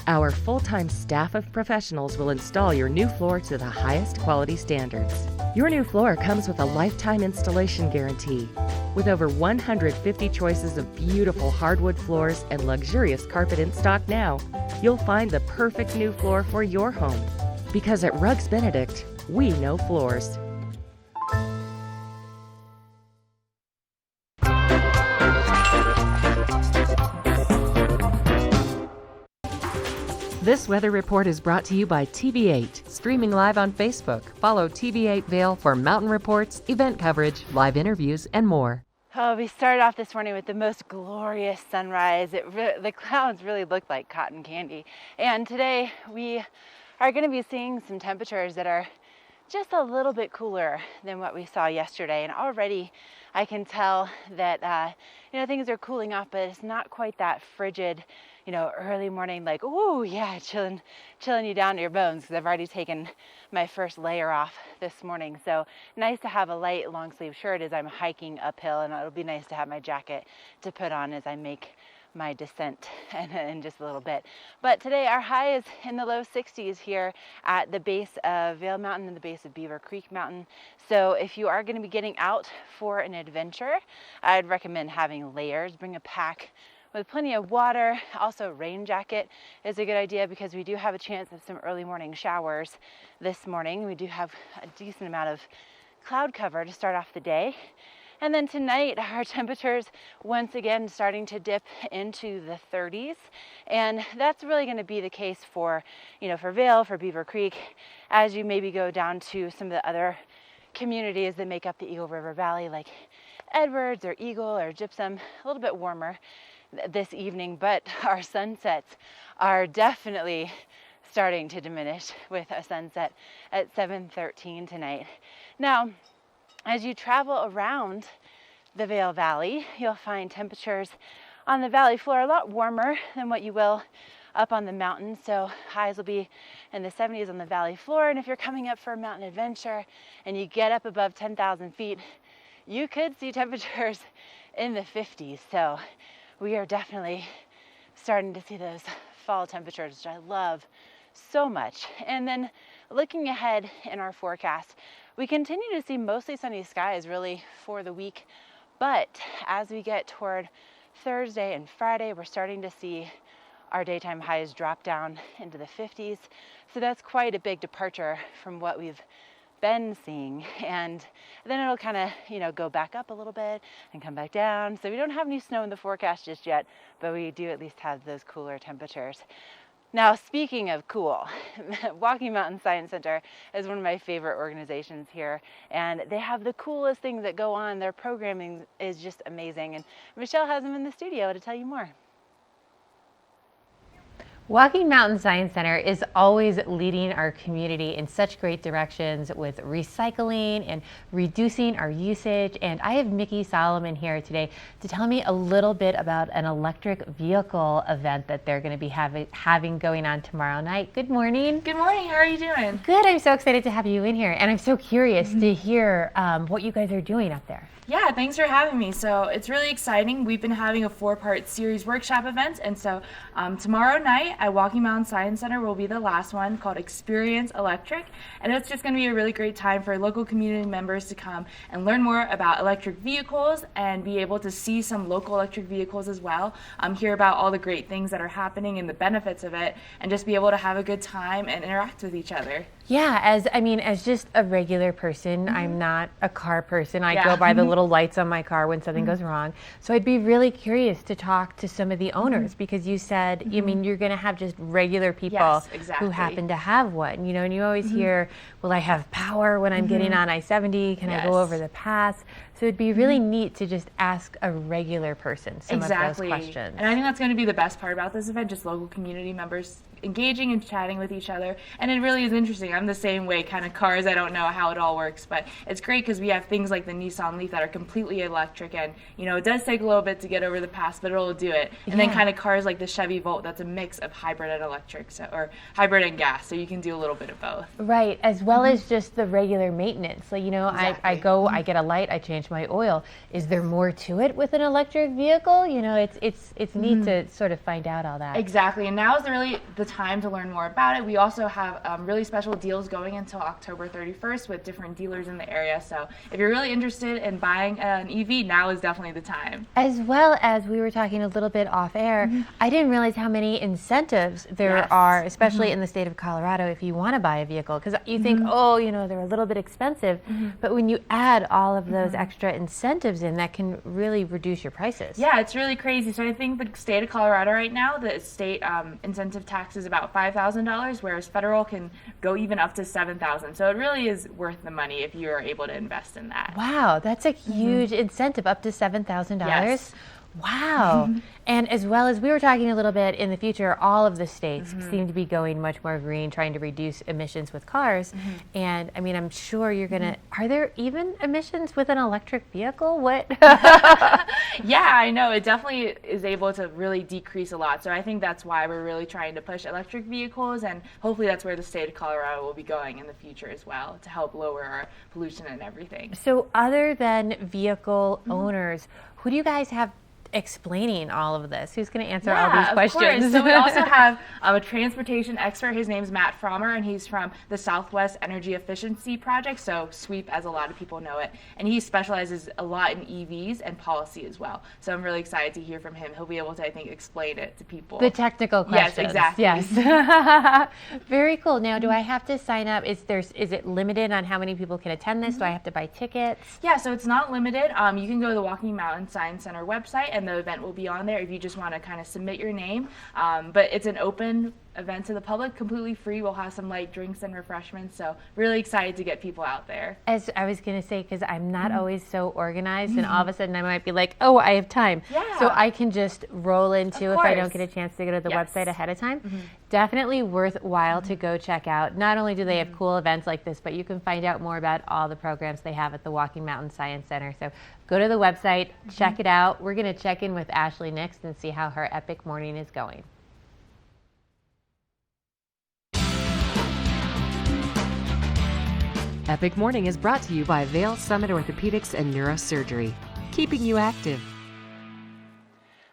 Our full-time staff of professionals will install your new floor to the highest quality standards. Your new floor comes with a lifetime installation guarantee. With over 150 choices of beautiful hardwood floors and luxurious carpet in stock now, you'll find the perfect new floor for your home. Because at Rugs Benedict, we know floors. This weather report is brought to you by TV8, streaming live on Facebook. Follow TV8 Vail for mountain reports, event coverage, live interviews, and more. Oh, we started off this morning with the most glorious sunrise. The clouds really looked like cotton candy. And today we are going to be seeing some temperatures that are just a little bit cooler than what we saw yesterday. And already I can tell that, things are cooling off, but it's not quite that frigid, early morning, like, ooh, yeah, chilling you down to your bones, because I've already taken my first layer off this morning. So nice to have a light long sleeve shirt as I'm hiking uphill, and it'll be nice to have my jacket to put on as I make my descent in just a little bit. But today our high is in the low 60s here at the base of Vail Mountain and the base of Beaver Creek Mountain. So if you are going to be getting out for an adventure, I'd recommend having layers. Bring a pack with plenty of water. Also, rain jacket is a good idea because we do have a chance of some early morning showers this morning. We do have a decent amount of cloud cover to start off the day. And then tonight, our temperatures once again starting to dip into the 30s. And that's really going to be the case for, for Vail, for Beaver Creek, as you maybe go down to some of the other communities that make up the Eagle River Valley, like Edwards or Eagle or Gypsum, a little bit warmer this evening, but our sunsets are definitely starting to diminish with a sunset at 7:13 tonight. Now, as you travel around the Vail Valley, you'll find temperatures on the valley floor a lot warmer than what you will up on the mountain. So highs will be in the 70s on the valley floor. And if you're coming up for a mountain adventure and you get up above 10,000 feet, you could see temperatures in the 50s. So we are definitely starting to see those fall temperatures, which I love so much. And then looking ahead in our forecast, we continue to see mostly sunny skies really for the week. But as we get toward Thursday and Friday, we're starting to see our daytime highs drop down into the 50s. So that's quite a big departure from what we've been seeing. And then it'll kind of, go back up a little bit and come back down. So we don't have any snow in the forecast just yet, but we do at least have those cooler temperatures. Now, speaking of cool, Walking Mountain Science Center is one of my favorite organizations here, and they have the coolest things that go on. Their programming is just amazing, and Michelle has them in the studio to tell you more. Walking Mountain Science Center is always leading our community in such great directions with recycling and reducing our usage. And I have Mickey Solomon here today to tell me a little bit about an electric vehicle event that they're going to be having going on tomorrow night. Good morning. Good morning. How are you doing? Good. I'm so excited to have you in here. And I'm so curious to hear what you guys are doing up there. Yeah, thanks for having me. So it's really exciting. We've been having a 4-part series workshop event, and so tomorrow night at Walking Mountain Science Center will be the last one, called Experience Electric, and it's just going to be a really great time for local community members to come and learn more about electric vehicles and be able to see some local electric vehicles as well, hear about all the great things that are happening and the benefits of it, and just be able to have a good time and interact with each other. Yeah, as just a regular person, I'm not a car person. I go by the little lights on my car when something goes wrong. So I'd be really curious to talk to some of the owners because you said, you're going to have just regular people who happen to have one, and you always hear, will I have power when I'm getting on I-70? Can I go over the pass? So it'd be really neat to just ask a regular person some of those questions. And I think that's going to be the best part about this event, just local community members engaging and chatting with each other. And it really is interesting. I'm the same way, kind of cars. I don't know how it all works, but it's great because we have things like the Nissan Leaf that are completely electric, and it does take a little bit to get over the pass, but it'll do it. And then kind of cars like the Chevy Volt, that's a mix of hybrid and electric, or hybrid and gas, so you can do a little bit of both. Right, as well as just the regular maintenance. So I get a light, I change my oil. Is there more to it with an electric vehicle? It's neat to sort of find out all that. Exactly, and now is really the time to learn more about it. We also have really special deals going until October 31st with different dealers in the area. So if you're really interested in buying an EV, now is definitely the time. As well as we were talking a little bit off air, I didn't realize how many incentives there are, especially in the state of Colorado, if you want to buy a vehicle. Because you think, they're a little bit expensive. But when you add all of those extra incentives in, that can really reduce your prices. Yeah, it's really crazy. So I think the state of Colorado right now, the state incentive tax is about $5,000, whereas federal can go even up to $7,000. So it really is worth the money if you are able to invest in that. Wow, that's a huge incentive, up to $7,000. Yes. Wow. And as well as we were talking a little bit in the future, all of the states seem to be going much more green, trying to reduce emissions with cars. And I'm sure you're going to, are there even emissions with an electric vehicle? What? Yeah, I know. It definitely is able to really decrease a lot. So I think that's why we're really trying to push electric vehicles, and hopefully that's where the state of Colorado will be going in the future as well, to help lower our pollution and everything. So other than vehicle owners, who do you guys have explaining all of this? Who's going to answer all these questions? Of course. So we also have a transportation expert. His name's Matt Frommer, and he's from the Southwest Energy Efficiency Project, so SWEEP as a lot of people know it. And he specializes a lot in EVs and policy as well. So I'm really excited to hear from him. He'll be able to, I think, explain it to people. The technical questions. Yes, exactly. Yes. Very cool. Now, do I have to sign up? Is it limited on how many people can attend this? Do I have to buy tickets? Yeah, so it's not limited. You can go to the Walking Mountain Science Center website, and the event will be on there if you just want to kind of submit your name. But it's an open event to the public, completely free. We'll have some light drinks and refreshments, so really excited to get people out there. As I was going to say, because I'm not always so organized, and all of a sudden I might be like, oh, I have time. Yeah. So I can just roll into if I don't get a chance to go to the website ahead of time. Definitely worthwhile to go check out. Not only do they have cool events like this, but you can find out more about all the programs they have at the Walking Mountain Science Center. So go to the website, check it out. We're going to check in with Ashley next and see how her epic morning is going. Epic Morning is brought to you by Vail Summit Orthopedics and Neurosurgery, keeping you active.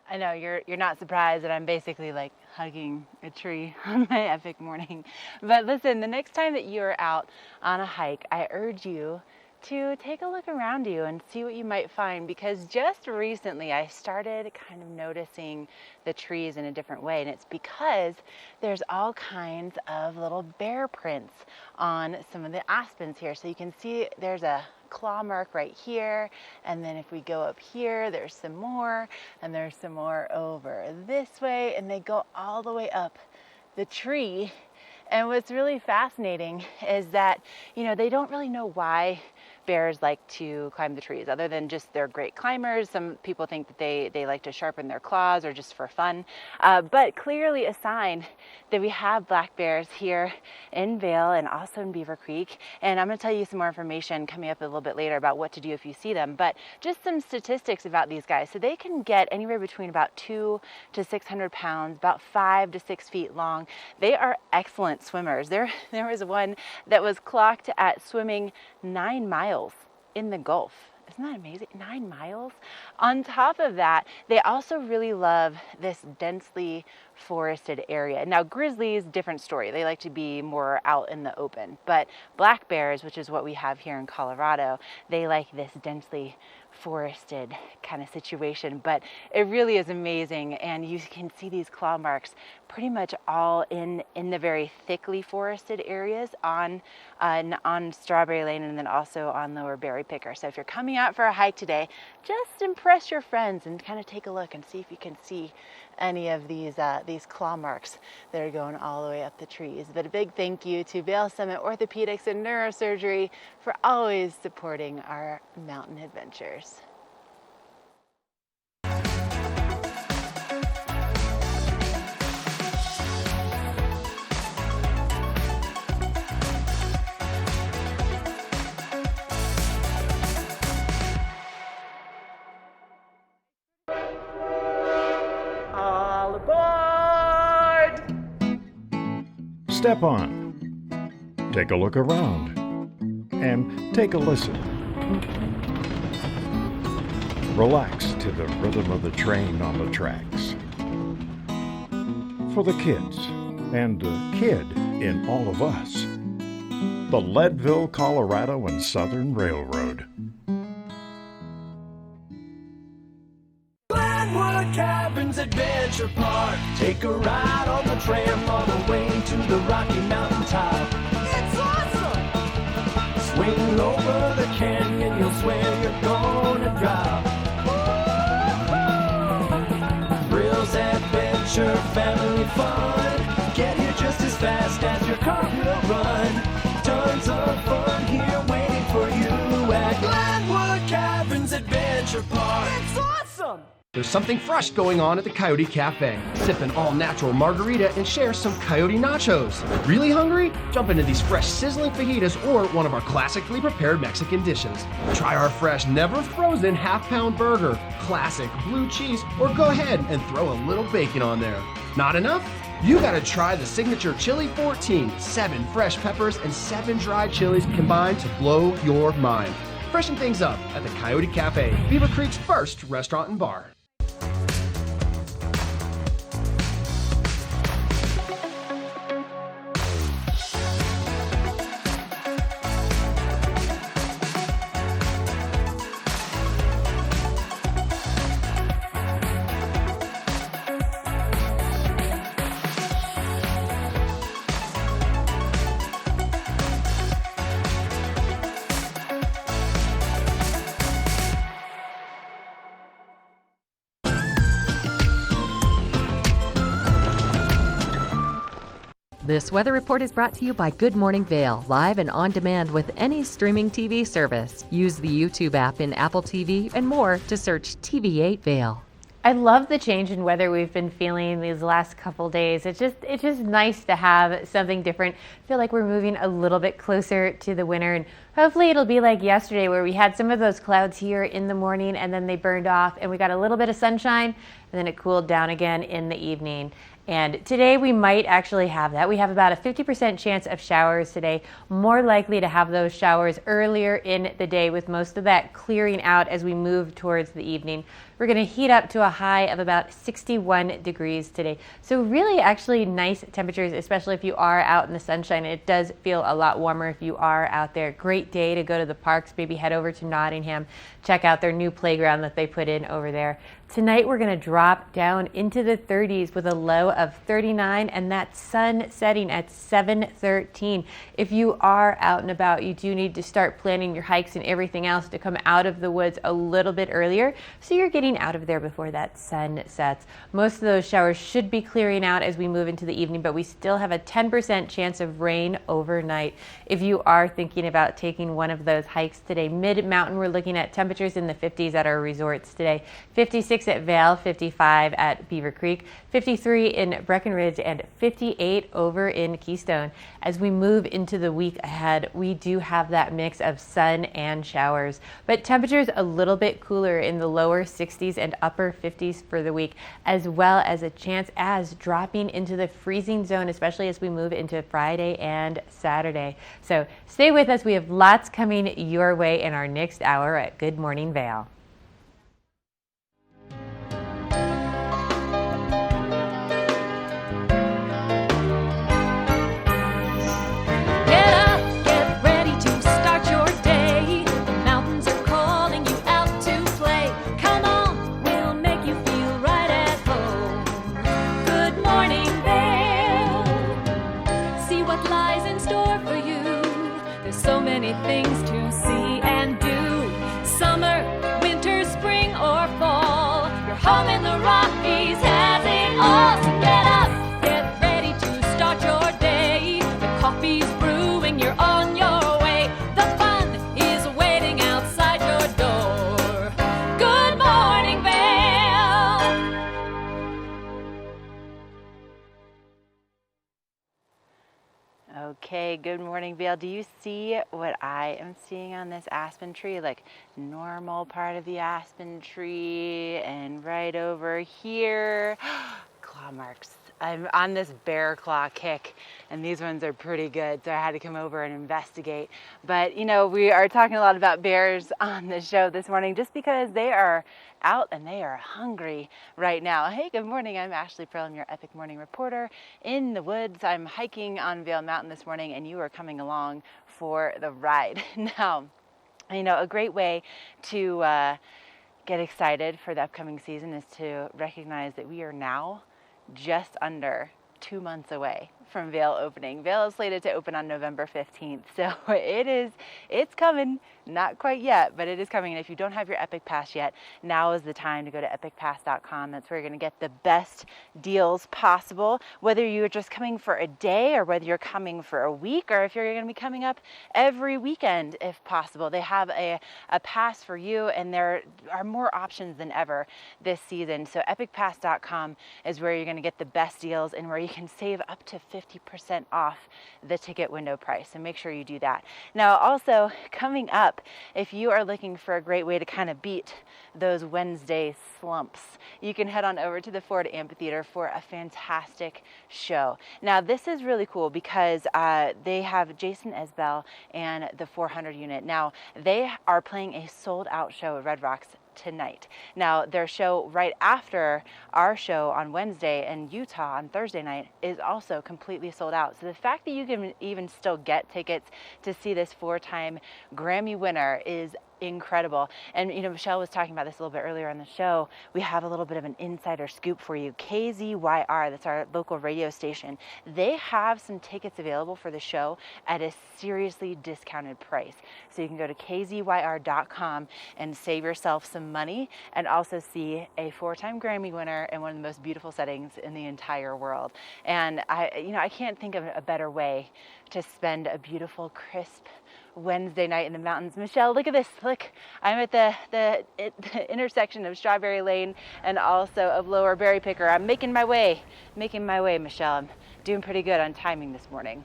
I know you're not surprised that I'm basically like hugging a tree on my epic morning. But listen, the next time that you're out on a hike, I urge you to take a look around you and see what you might find, because just recently I started kind of noticing the trees in a different way, and it's because there's all kinds of little bear prints on some of the aspens here. So you can see there's a claw mark right here, and then if we go up here, there's some more, and there's some more over this way, and they go all the way up the tree. And what's really fascinating is that, they don't really know why bears like to climb the trees. Other than just they're great climbers, some people think that they like to sharpen their claws or just for fun. But clearly a sign that we have black bears here in Vail and also in Beaver Creek. And I'm going to tell you some more information coming up a little bit later about what to do if you see them. But just some statistics about these guys. So they can get anywhere between about 200 to 600 pounds, about 5 to 6 feet long. They are excellent swimmers. There was one that was clocked at swimming 9 miles in the Gulf. Isn't that amazing? 9 miles. On top of that, they also really love this densely forested area. Now, grizzlies, different story. They like to be more out in the open. But black bears, which is what we have here in Colorado, they like this densely forested kind of situation. But it really is amazing, and you can see these claw marks pretty much all in the very thickly forested areas on Strawberry Lane and then also on Lower Berry Picker. So if you're coming out for a hike today, just impress your friends and kind of take a look and see if you can see any of these claw marks that are going all the way up the trees. But a big thank you to Vail Summit Orthopedics and Neurosurgery for always supporting our mountain adventures. Step on, take a look around, and take a listen. Relax to the rhythm of the train on the tracks. For the kids, and the kid in all of us, the Leadville, Colorado and Southern Railroad. Cabins Adventure Park. Take a ride on the tram all the way to the Rocky Mountain top. It's awesome! Swing over the canyon, you'll swear you're gonna drop. Thrills, adventure, family fun. Get here just as fast as your car will run. Tons of fun here waiting for you at Glenwood Cabins Adventure Park. It's awesome! There's something fresh going on at the Coyote Cafe. Sip an all-natural margarita and share some Coyote nachos. Really hungry? Jump into these fresh sizzling fajitas or one of our classically prepared Mexican dishes. Try our fresh, never frozen half-pound burger, classic blue cheese, or go ahead and throw a little bacon on there. Not enough? You gotta try the signature Chili 14, 7 fresh peppers and 7 dried chilies combined to blow your mind. Freshen things up at the Coyote Cafe, Beaver Creek's first restaurant and bar. This weather report is brought to you by Good Morning Vail, live and on demand with any streaming TV service. Use the YouTube app in Apple TV and more to search TV8 Vail. I love the change in weather we've been feeling these last couple days. It's just nice to have something different. I feel like we're moving a little bit closer to the winter, and hopefully it'll be like yesterday where we had some of those clouds here in the morning and then they burned off and we got a little bit of sunshine and then it cooled down again in the evening. And today we might actually have that. We have about a 50% chance of showers today, more likely to have those showers earlier in the day with most of that clearing out as we move towards the evening. We're going to heat up to a high of about 61 degrees today. So really actually nice temperatures, especially if you are out in the sunshine. It does feel a lot warmer if you are out there. Great day to go to the parks, maybe head over to Nottingham, check out their new playground that they put in over there. Tonight we're going to drop down into the 30s with a low of 39, and that sun setting at 7:13. If you are out and about, you do need to start planning your hikes and everything else to come out of the woods a little bit earlier, so you're getting out of there before that sun sets. Most of those showers should be clearing out as we move into the evening, but we still have a 10% chance of rain overnight. If you are thinking about taking one of those hikes today, mid-mountain, we're looking at temperatures in the 50s at our resorts today. 56 at Vail, 55 at Beaver Creek, 53 in Breckenridge, and 58 over in Keystone. As we move into the week ahead, we do have that mix of sun and showers, but temperatures a little bit cooler in the lower 60s and upper 50s for the week, as well as a chance as dropping into the freezing zone, especially as we move into Friday and Saturday. So stay with us. We have lots coming your way in our next hour at Good Morning Vail. Things to see and do. Summer, winter, spring, or fall. Your home in the Rockies has it all. So get up, get ready to start your day. The coffee's brewing, you're on your way. The fun is waiting outside your door. Good morning, Vail. Okay, good morning, Vail. Do you see what I am seeing on this aspen tree? Like normal part of the aspen tree, and right over here, claw marks. I'm on this bear claw kick, and these ones are pretty good, so I had to come over and investigate. But you know, we are talking a lot about bears on the show this morning just because they are out and they are hungry right now. Hey, good morning. I'm Ashley Pearl. I'm your Epic Morning Reporter in the woods. I'm hiking on Vail Mountain this morning, and you are coming along for the ride. Now, you know, a great way to get excited for the upcoming season is to recognize that we are now just under 2 months away from Vail opening. Vail is slated to open on November 15th, so it's coming. Not quite yet, but it is coming. And if you don't have your Epic Pass yet, now is the time to go to epicpass.com. That's where you're going to get the best deals possible, whether you're just coming for a day or whether you're coming for a week, or if you're going to be coming up every weekend if possible. They have a pass for you, and there are more options than ever this season. So epicpass.com is where you're going to get the best deals and where you can save up to 50% off the ticket window price. So make sure you do that. Now, also coming up, if you are looking for a great way to kind of beat those Wednesday slumps, you can head on over to the Ford Amphitheater for a fantastic show. Now, this is really cool because they have Jason Isbell and the 400 unit. Now, they are playing a sold out show at Red Rocks tonight. Now, their show right after our show on Wednesday in Utah on Thursday night is also completely sold out. So the fact that you can even still get tickets to see this 4-time Grammy winner is incredible. And you know, Michelle was talking about this a little bit earlier on the show. We have a little bit of an insider scoop for you. KZYR, that's our local radio station, they have some tickets available for the show at a seriously discounted price. So you can go to kzyr.com and save yourself some money and also see a 4-time Grammy winner in one of the most beautiful settings in the entire world. And I can't think of a better way to spend a beautiful, crisp Wednesday night in the mountains. Michelle, look at this. Look, I'm at the intersection of Strawberry Lane and also of Lower Berry Picker. I'm making my way, Michelle. I'm doing pretty good on timing this morning.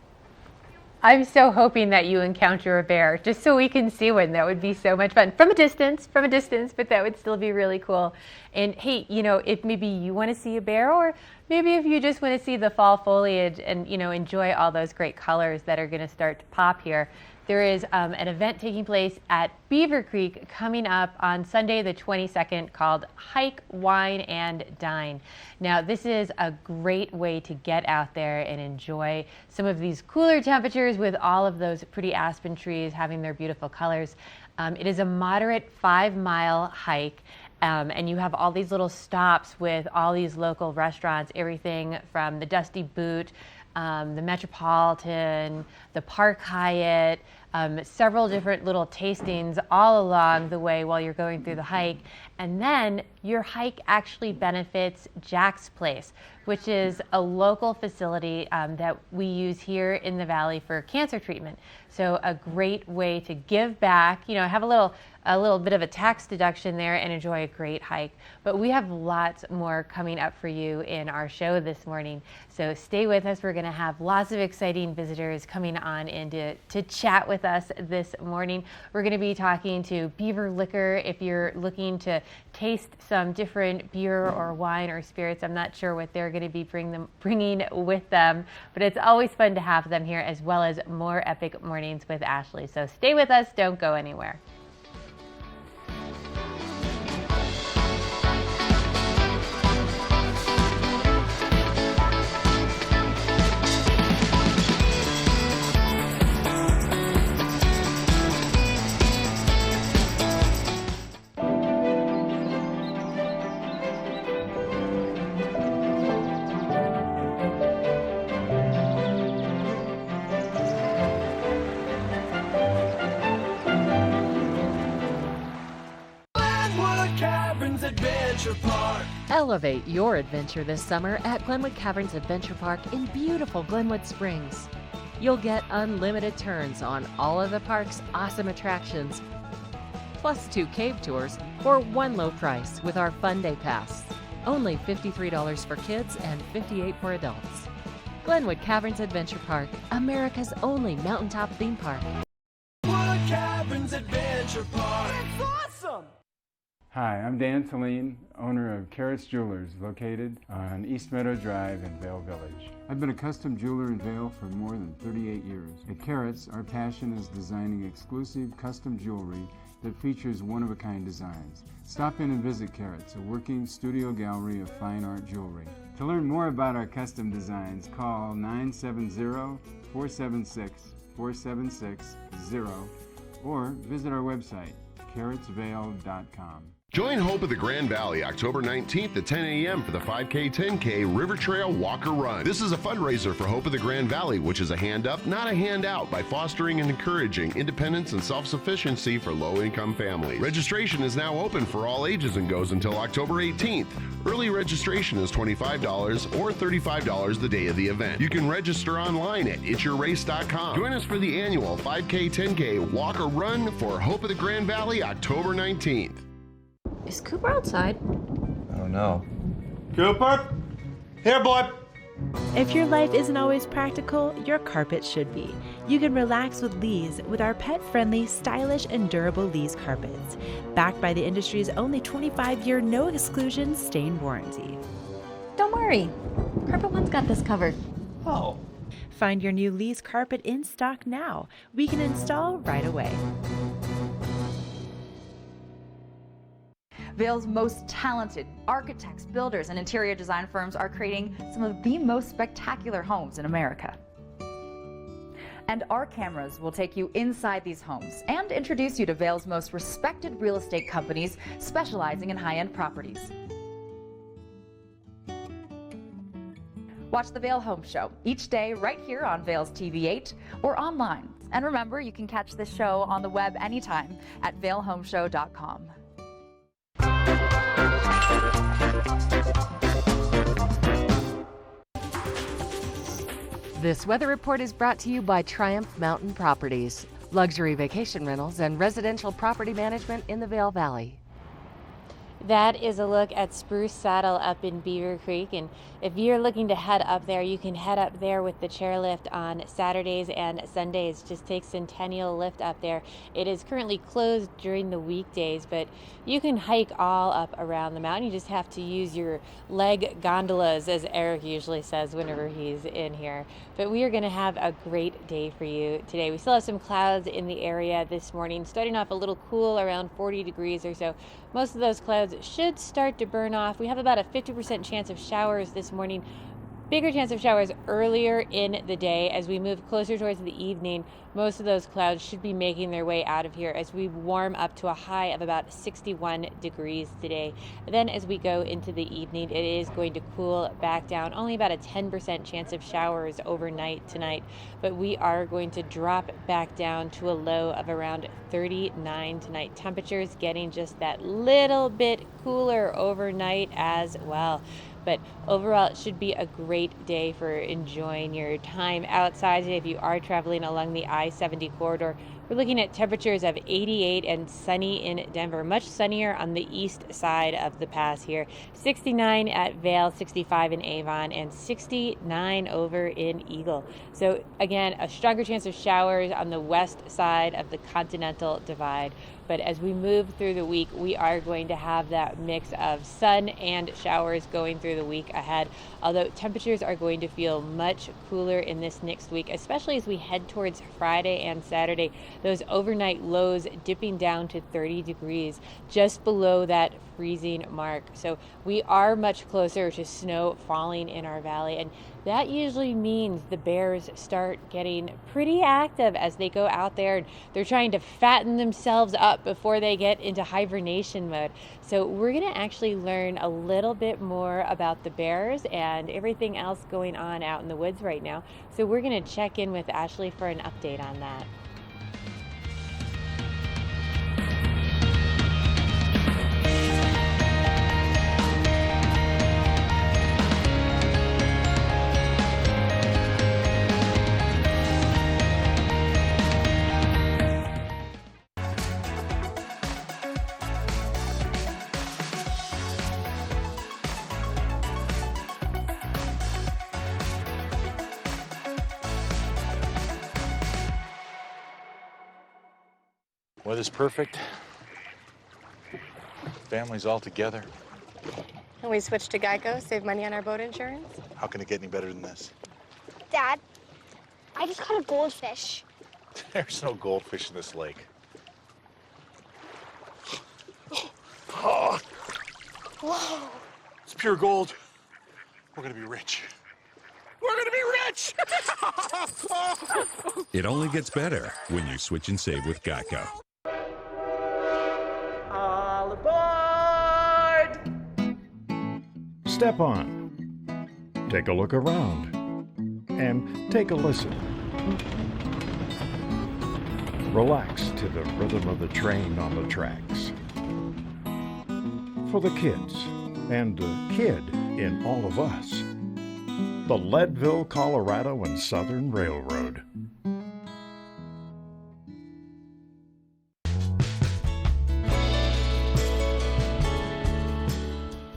I'm so hoping that you encounter a bear just so we can see one. That would be so much fun. From a distance, but that would still be really cool. And hey, you know, if maybe you want to see a bear, or maybe if you just want to see the fall foliage and, you know, enjoy all those great colors that are going to start to pop here, there is an event taking place at Beaver Creek coming up on Sunday the 22nd called Hike, Wine, and Dine. Now, this is a great way to get out there and enjoy some of these cooler temperatures with all of those pretty aspen trees having their beautiful colors. It is a moderate 5-mile hike, And you have all these little stops with all these local restaurants, everything from the Dusty Boot, the Metropolitan, the Park Hyatt, several different little tastings all along the way while you're going through the hike. And then your hike actually benefits Jack's Place, which is a local facility that we use here in the Valley for cancer treatment. So a great way to give back, have a little bit of a tax deduction there and enjoy a great hike. But we have lots more coming up for you in our show this morning. So stay with us. We're going to have lots of exciting visitors coming on in to chat with us this morning. We're going to be talking to Beaver Liquor. If you're looking to taste some different beer or wine or spirits, I'm not sure what they're going to be bringing with them, but it's always fun to have them here, as well as more Epic Mornings with Ashley. So stay with us. Don't go anywhere. Elevate your adventure this summer at Glenwood Caverns Adventure Park in beautiful Glenwood Springs. You'll get unlimited turns on all of the park's awesome attractions, plus 2 cave tours for one low price with our Fun Day Pass. Only $53 for kids and $58 for adults. Glenwood Caverns Adventure Park, America's only mountaintop theme park. Glenwood Caverns Adventure Park. It's awesome! Hi, I'm Dan Saline, owner of Carrots Jewelers, located on East Meadow Drive in Vail Village. I've been a custom jeweler in Vail for more than 38 years. At Carrots, our passion is designing exclusive custom jewelry that features one-of-a-kind designs. Stop in and visit Carrots, a working studio gallery of fine art jewelry. To learn more about our custom designs, call 970-476-4760 or visit our website, carrotsvale.com. Join Hope of the Grand Valley October 19th at 10 a.m. for the 5K 10K River Trail Walker Run. This is a fundraiser for Hope of the Grand Valley, which is a hand up, not a handout, by fostering and encouraging independence and self-sufficiency for low-income families. Registration is now open for all ages and goes until October 18th. Early registration is $25 or $35 the day of the event. You can register online at itsyourrace.com. Join us for the annual 5K 10K Walker Run for Hope of the Grand Valley October 19th. Is Cooper outside? Oh no. Cooper? Here, boy. If your life isn't always practical, your carpet should be. You can relax with Lee's with our pet-friendly, stylish, and durable Lee's carpets. Backed by the industry's only 25-year no-exclusion stain warranty. Don't worry. Carpet One's got this covered. Oh. Find your new Lee's carpet in stock now. We can install right away. Vail's most talented architects, builders, and interior design firms are creating some of the most spectacular homes in America. And our cameras will take you inside these homes and introduce you to Vail's most respected real estate companies specializing in high-end properties. Watch the Vail Home Show each day right here on Vail's TV8 or online. And remember, you can catch this show on the web anytime at vailhomeshow.com. This weather report is brought to you by Triumph Mountain Properties, luxury vacation rentals and residential property management in the Vail Valley. That is a look at Spruce Saddle up in Beaver Creek, and if you're looking to head up there, you can head up there with the chairlift on Saturdays and Sundays. Just take Centennial Lift up there. It is currently closed during the weekdays, but you can hike all up around the mountain. You just have to use your leg gondolas, as Eric usually says whenever he's in here. But we are going to have a great day for you today. We still have some clouds in the area this morning, starting off a little cool, around 40 degrees or so. Most of those clouds should start to burn off. We have about a 50% chance of showers this morning, Bigger chance of showers earlier in the day. As we move closer towards the evening, most of those clouds should be making their way out of here as we warm up to a high of about 61 degrees today. Then as we go into the evening, it is going to cool back down. Only about a 10% chance of showers overnight tonight, but we are going to drop back down to a low of around 39 tonight. Temperatures getting just that little bit cooler overnight as well. But overall, it should be a great day for enjoying your time outside today if you are traveling along the I-70 corridor. We're looking at temperatures of 88 and sunny in Denver, much sunnier on the east side of the pass here. 69 at Vail, 65 in Avon, and 69 over in Eagle. So again, a stronger chance of showers on the west side of the Continental Divide. But as we move through the week, we are going to have that mix of sun and showers going through the week ahead. Although temperatures are going to feel much cooler in this next week, especially as we head towards Friday and Saturday. Those overnight lows dipping down to 30 degrees, just below that freezing mark. So we are much closer to snow falling in our valley, and that usually means the bears start getting pretty active as they go out there and they're trying to fatten themselves up before they get into hibernation mode. So we're going to actually learn a little bit more about the bears and everything else going on out in the woods right now. So we're going to check in with Ashley for an update on that. Weather's perfect. Family's all together. And we switched to Geico, save money on our boat insurance. How can it get any better than this? Dad, I just caught a goldfish. There's no goldfish in this lake. Oh, Whoa. it's pure gold. We're gonna be rich. We're gonna be rich! It only gets better when you switch and save with Geico. All aboard! Step on. Take a look around. And take a listen. Relax to the rhythm of the train on the tracks. For the kids, and the kid in all of us. The Leadville, Colorado and Southern Railroad.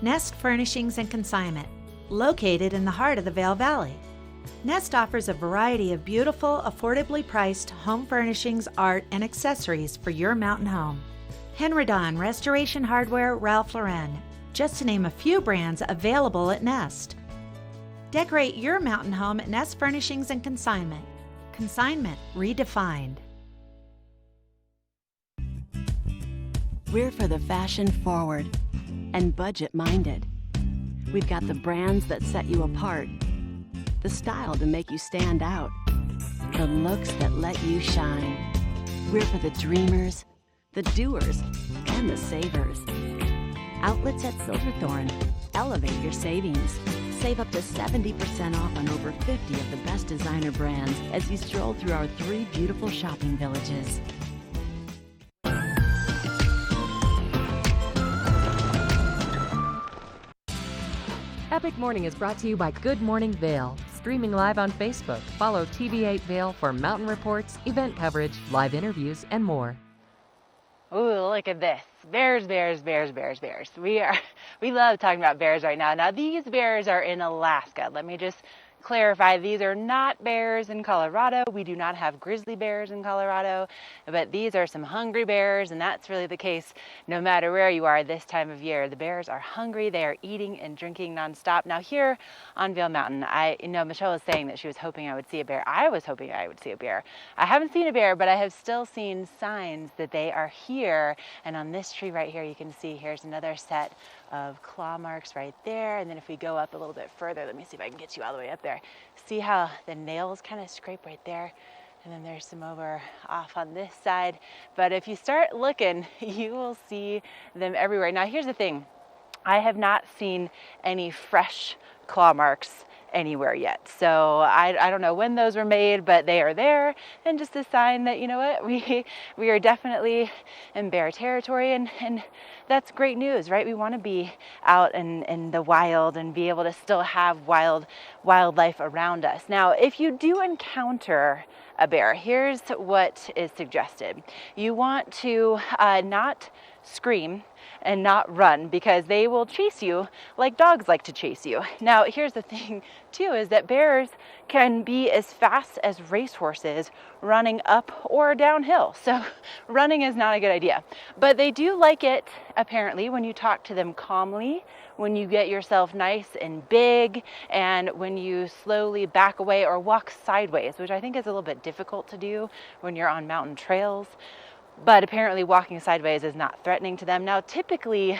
Nest Furnishings and Consignment, located in the heart of the Vail Valley. Nest offers a variety of beautiful, affordably priced home furnishings, art, and accessories for your mountain home. Henredon, Restoration Hardware, Ralph Lauren, just to name a few brands available at Nest. Decorate your mountain home at Nest Furnishings and Consignment. Consignment redefined. We're for the fashion forward and budget minded. We've got the brands that set you apart, the style to make you stand out, the looks that let you shine. We're for the dreamers, the doers, and the savers. Outlets at Silverthorne. Elevate your savings. Save up to 70% off on over 50 of the best designer brands as you stroll through our 3 beautiful shopping villages. Epic Morning is brought to you by Good Morning Vail. Streaming live on Facebook. Follow TV8 Vail for mountain reports, event coverage, live interviews, and more. Ooh, look at this. Bears, bears, bears, bears, bears. We love talking about bears right now. Now, these bears are in Alaska. Let me just clarify, these are not bears in Colorado. We do not have grizzly bears in Colorado, but these are some hungry bears, and that's really the case no matter where you are this time of year. The bears are hungry. They are eating and drinking nonstop. Now, here on Vail Mountain, Michelle was saying that she was hoping I would see a bear. I was hoping I would see a bear. I haven't seen a bear, but I have still seen signs that they are here. And on this tree right here, you can see here's another set of claw marks right there. And then if we go up a little bit further, let me see if I can get you all the way up there. See how the nails kind of scrape right there? And then there's some over off on this side. But if you start looking, you will see them everywhere. Now here's the thing. I have not seen any fresh claw marks anywhere yet. So I don't know when those were made, but they are there, and just a sign that, you know what, we are definitely in bear territory, and that's great news, right? We want to be out in the wild and be able to still have wildlife around us. Now, if you do encounter a bear, here's what is suggested. You want to not scream and not run, because they will chase you like dogs like to chase you. Now, here's the thing too, is that bears can be as fast as racehorses running up or downhill. So running is not a good idea, but they do like it apparently when you talk to them calmly, when you get yourself nice and big, and when you slowly back away or walk sideways, which I think is a little bit difficult to do when you're on mountain trails. But apparently walking sideways is not threatening to them. Now, typically,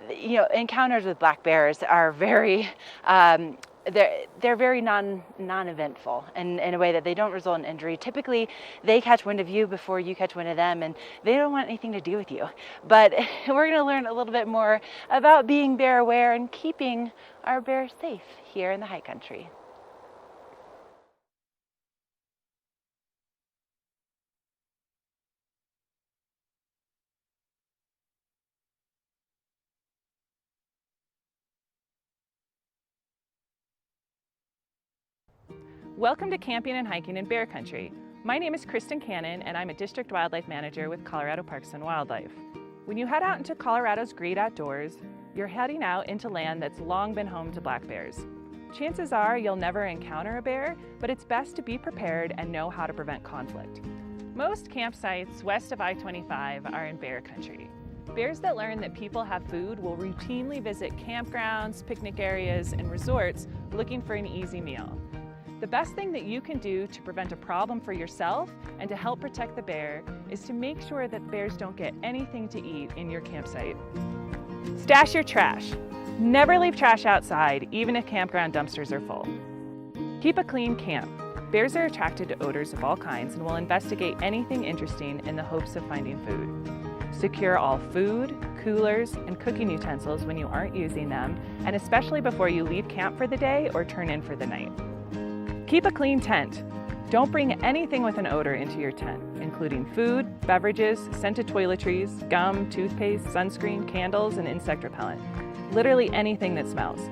you know, encounters with black bears are very, they're very non-eventful in a way that they don't result in injury. Typically, they catch wind of you before you catch wind of them, and they don't want anything to do with you. But we're going to learn a little bit more about being bear aware and keeping our bears safe here in the high country. Welcome to Camping and Hiking in Bear Country. My name is Kristen Cannon, and I'm a District Wildlife Manager with Colorado Parks and Wildlife. When you head out into Colorado's great outdoors, you're heading out into land that's long been home to black bears. Chances are you'll never encounter a bear, but it's best to be prepared and know how to prevent conflict. Most campsites west of I-25 are in bear country. Bears that learn that people have food will routinely visit campgrounds, picnic areas, and resorts looking for an easy meal. The best thing that you can do to prevent a problem for yourself and to help protect the bear is to make sure that bears don't get anything to eat in your campsite. Stash your trash. Never leave trash outside, even if campground dumpsters are full. Keep a clean camp. Bears are attracted to odors of all kinds and will investigate anything interesting in the hopes of finding food. Secure all food, coolers, and cooking utensils when you aren't using them, and especially before you leave camp for the day or turn in for the night. Keep a clean tent. Don't bring anything with an odor into your tent, including food, beverages, scented toiletries, gum, toothpaste, sunscreen, candles, and insect repellent. Literally anything that smells.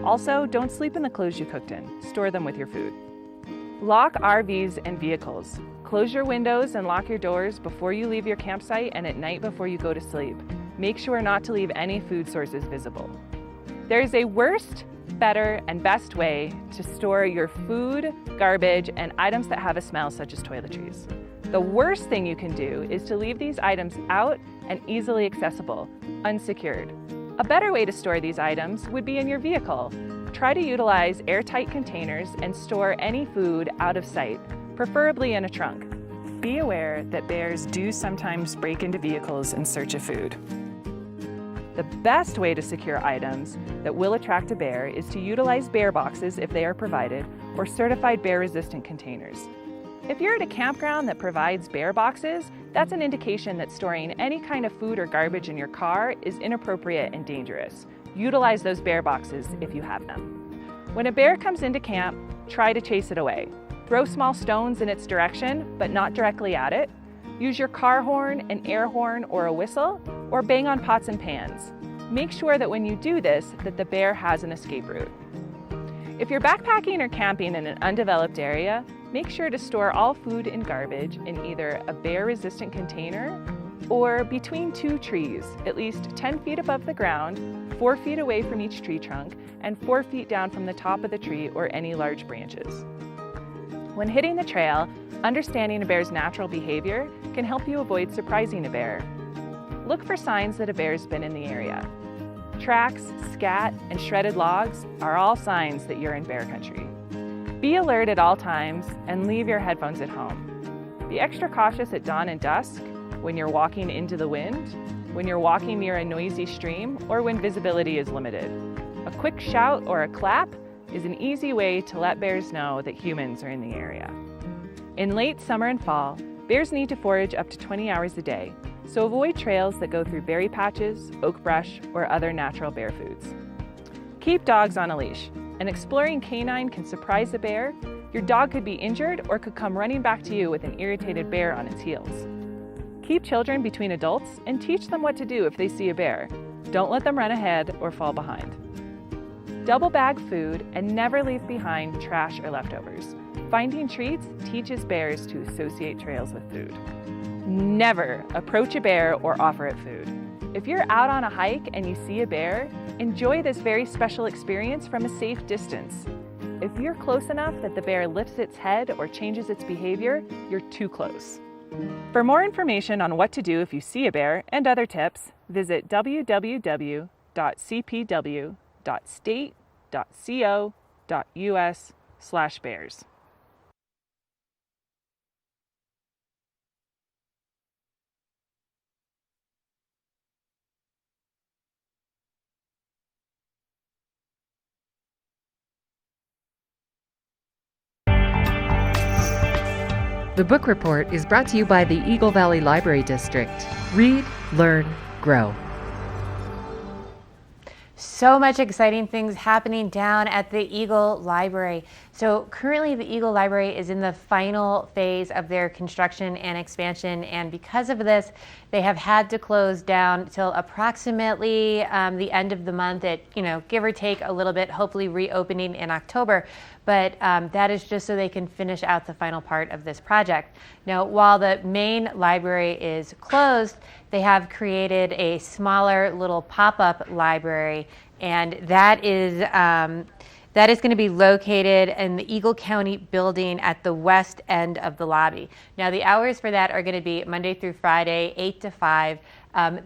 Also, don't sleep in the clothes you cooked in. Store them with your food. Lock RVs and vehicles. Close your windows and lock your doors before you leave your campsite and at night before you go to sleep. Make sure not to leave any food sources visible. There is a worst, better, and best way to store your food, garbage, and items that have a smell, such as toiletries. The worst thing you can do is to leave these items out and easily accessible, unsecured. A better way to store these items would be in your vehicle. Try to utilize airtight containers and store any food out of sight, preferably in a trunk. Be aware that bears do sometimes break into vehicles in search of food. The best way to secure items that will attract a bear is to utilize bear boxes if they are provided, or certified bear-resistant containers. If you're at a campground that provides bear boxes, that's an indication that storing any kind of food or garbage in your car is inappropriate and dangerous. Utilize those bear boxes if you have them. When a bear comes into camp, try to chase it away. Throw small stones in its direction, but not directly at it. Use your car horn, an air horn, or a whistle, or bang on pots and pans. Make sure that when you do this, that the bear has an escape route. If you're backpacking or camping in an undeveloped area, make sure to store all food and garbage in either a bear-resistant container or between two trees, at least 10 feet above the ground, 4 feet away from each tree trunk, and 4 feet down from the top of the tree or any large branches. When hitting the trail, understanding a bear's natural behavior can help you avoid surprising a bear. Look for signs that a bear's been in the area. Tracks, scat, and shredded logs are all signs that you're in bear country. Be alert at all times and leave your headphones at home. Be extra cautious at dawn and dusk when you're walking into the wind, when you're walking near a noisy stream, or when visibility is limited. A quick shout or a clap is an easy way to let bears know that humans are in the area. In late summer and fall, bears need to forage up to 20 hours a day, so avoid trails that go through berry patches, oak brush, or other natural bear foods. Keep dogs on a leash. An exploring canine can surprise a bear. Your dog could be injured or could come running back to you with an irritated bear on its heels. Keep children between adults and teach them what to do if they see a bear. Don't let them run ahead or fall behind. Double bag food and never leave behind trash or leftovers. Finding treats teaches bears to associate trails with food. Never approach a bear or offer it food. If you're out on a hike and you see a bear, enjoy this very special experience from a safe distance. If you're close enough that the bear lifts its head or changes its behavior, you're too close. For more information on what to do if you see a bear and other tips, visit www.cpw.state.co.us/bears. The Book Report is brought to you by the Eagle Valley Library District. Read, learn, grow. So much exciting things happening down at the Eagle Library. So currently the Eagle Library is in the final phase of their construction and expansion, and because of this, they have had to close down till approximately the end of the month at, give or take a little bit, hopefully reopening in October. But that is just so they can finish out the final part of this project. Now, while the main library is closed, they have created a smaller little pop-up library, and that is going to be located in the Eagle County building at the west end of the lobby. Now, the hours for that are going to be Monday through Friday, 8 to 5.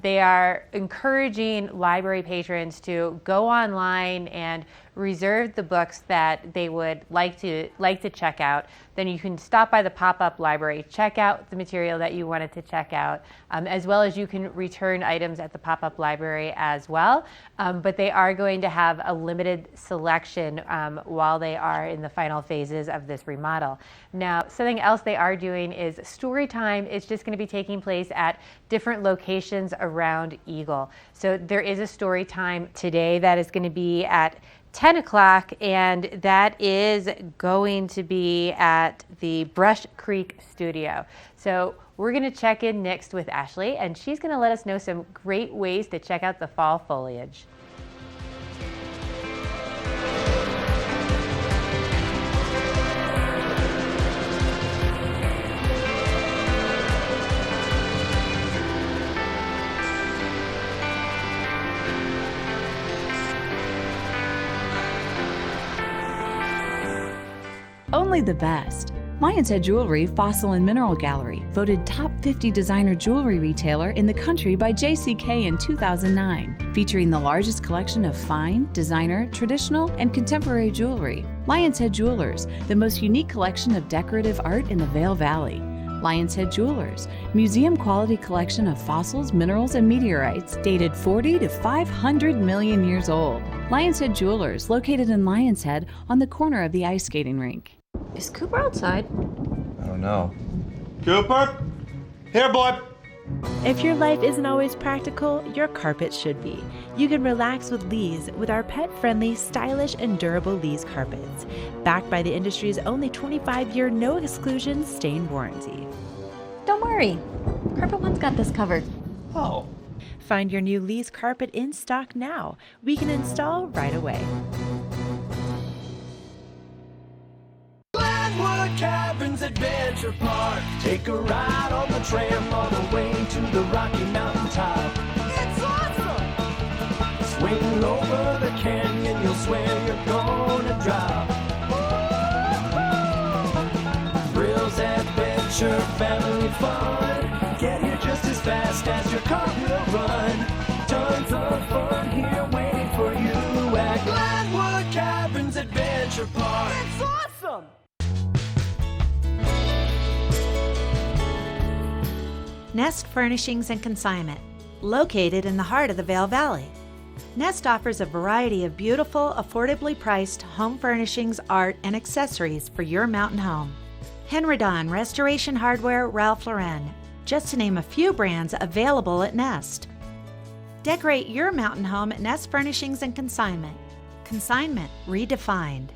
They are encouraging library patrons to go online and reserve the books that they would like to check out. Then you can stop by the pop-up library, check out the material that you wanted to check out, as well as you can return items at the pop-up library as well. But they are going to have a limited selection while they are in the final phases of this remodel. Now, something else they are doing is story time. It's just going to be taking place at different locations around Eagle. So there is a story time today that is going to be at 10 o'clock, and that is going to be at the Brush Creek Studio. So we're going to check in next with Ashley, and she's going to let us know some great ways to check out the fall foliage. Only the best. Lion's Head Jewelry Fossil and Mineral Gallery, voted top 50 designer jewelry retailer in the country by JCK in 2009, featuring the largest collection of fine, designer, traditional, and contemporary jewelry. Lion's Head Jewelers, the most unique collection of decorative art in the Vail Valley. Lion's Head Jewelers, museum-quality collection of fossils, minerals, and meteorites dated 40 to 500 million years old. Lion's Head Jewelers, located in Lion's Head on the corner of the ice skating rink. Is Cooper outside? I don't know. Cooper? Here, boy. If your life isn't always practical, your carpet should be. You can relax with Lee's with our pet-friendly, stylish, and durable Lee's carpets. Backed by the industry's only 25-year no-exclusion stain warranty. Don't worry. Carpet One's got this covered. Oh. Find your new Lee's carpet in stock now. We can install right away. Caverns Adventure Park. Take a ride on the tram all the way to the Rocky Mountain top. It's awesome! Swing over the canyon, you'll swear you're gonna drop. Thrills, adventure, family fun. Get here just as fast as your car will run. Tons of fun here waiting for you at Glenwood Caverns Adventure Park. It's awesome! Nest Furnishings and Consignment, located in the heart of the Vail Valley. Nest offers a variety of beautiful, affordably priced home furnishings, art, and accessories for your mountain home. Henredon, Restoration Hardware, Ralph Lauren, just to name a few brands available at Nest. Decorate your mountain home at Nest Furnishings and Consignment. Consignment redefined.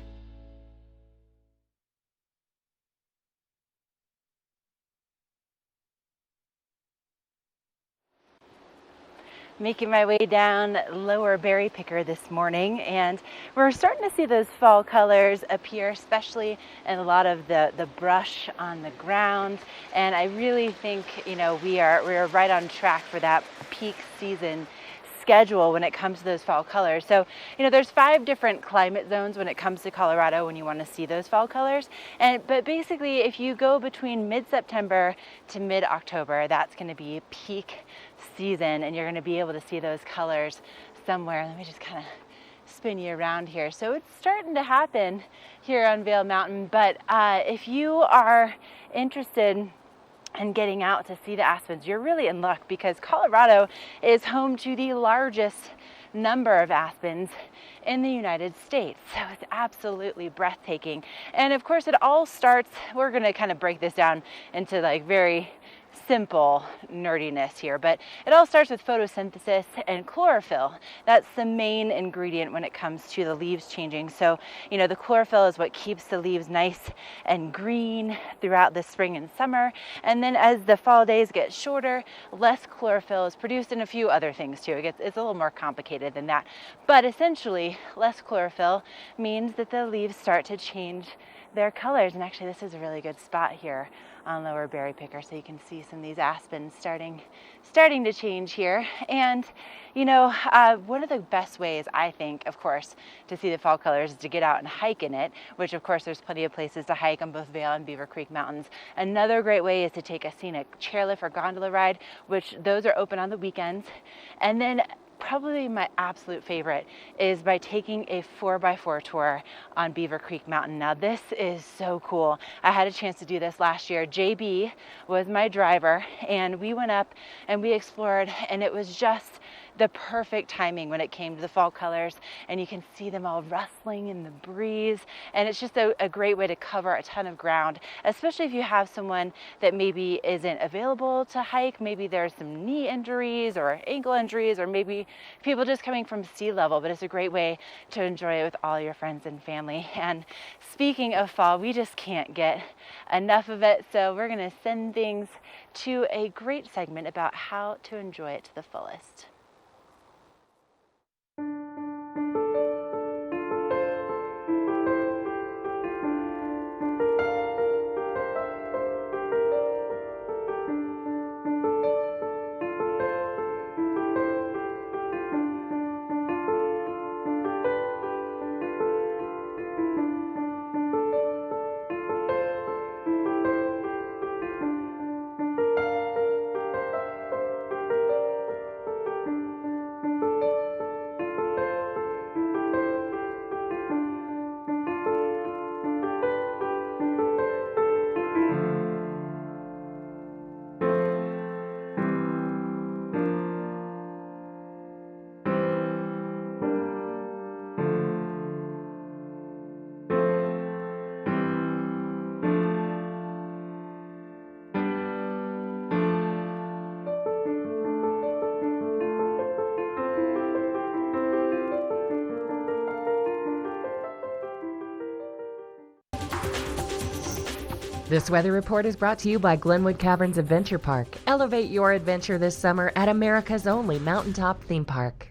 Making my way down Lower Berry Picker this morning, and we're starting to see those fall colors appear, especially in a lot of the brush on the ground. And I really think, you know, we're right on track for that peak season schedule when it comes to those fall colors. So, you know, there's 5 different climate zones when it comes to Colorado when you want to see those fall colors. But basically, if you go between mid-September to mid-October, that's going to be peak season, and you're going to be able to see those colors somewhere. Let me just kind of spin you around here. So it's starting to happen here on Vail Mountain, but if you are interested and getting out to see the aspens, you're really in luck, because Colorado is home to the largest number of aspens in the United States. So it's absolutely breathtaking. And of course, it all starts, we're going to kind of break this down into like very simple nerdiness here, but it all starts with photosynthesis and chlorophyll. That's the main ingredient when it comes to the leaves changing. So, you know, the chlorophyll is what keeps the leaves nice and green throughout the spring and summer. And then as the fall days get shorter, less chlorophyll is produced, and a few other things too. It's a little more complicated than that. But essentially, less chlorophyll means that the leaves start to change their colors. And actually, this is a really good spot here on Lower Berry Picker, so you can see some of these aspens starting to change here. And you know, one of the best ways, I think, of course, to see the fall colors is to get out and hike in it, which of course there's plenty of places to hike on both Vail and Beaver Creek Mountains. Another great way is to take a scenic chairlift or gondola ride, which those are open on the weekends. And then probably my absolute favorite is by taking a 4x4 tour on Beaver Creek Mountain. Now this is so cool. I had a chance to do this last year. JB was my driver, and we went up and we explored, and it was just the perfect timing when it came to the fall colors, and you can see them all rustling in the breeze, and it's just a great way to cover a ton of ground, especially if you have someone that maybe isn't available to hike. Maybe there's some knee injuries or ankle injuries, or maybe people just coming from sea level, but it's a great way to enjoy it with all your friends and family. And speaking of fall, we just can't get enough of it, so we're going to send things to a great segment about how to enjoy it to the fullest. This weather report is brought to you by Glenwood Caverns Adventure Park. Elevate your adventure this summer at America's only mountaintop theme park.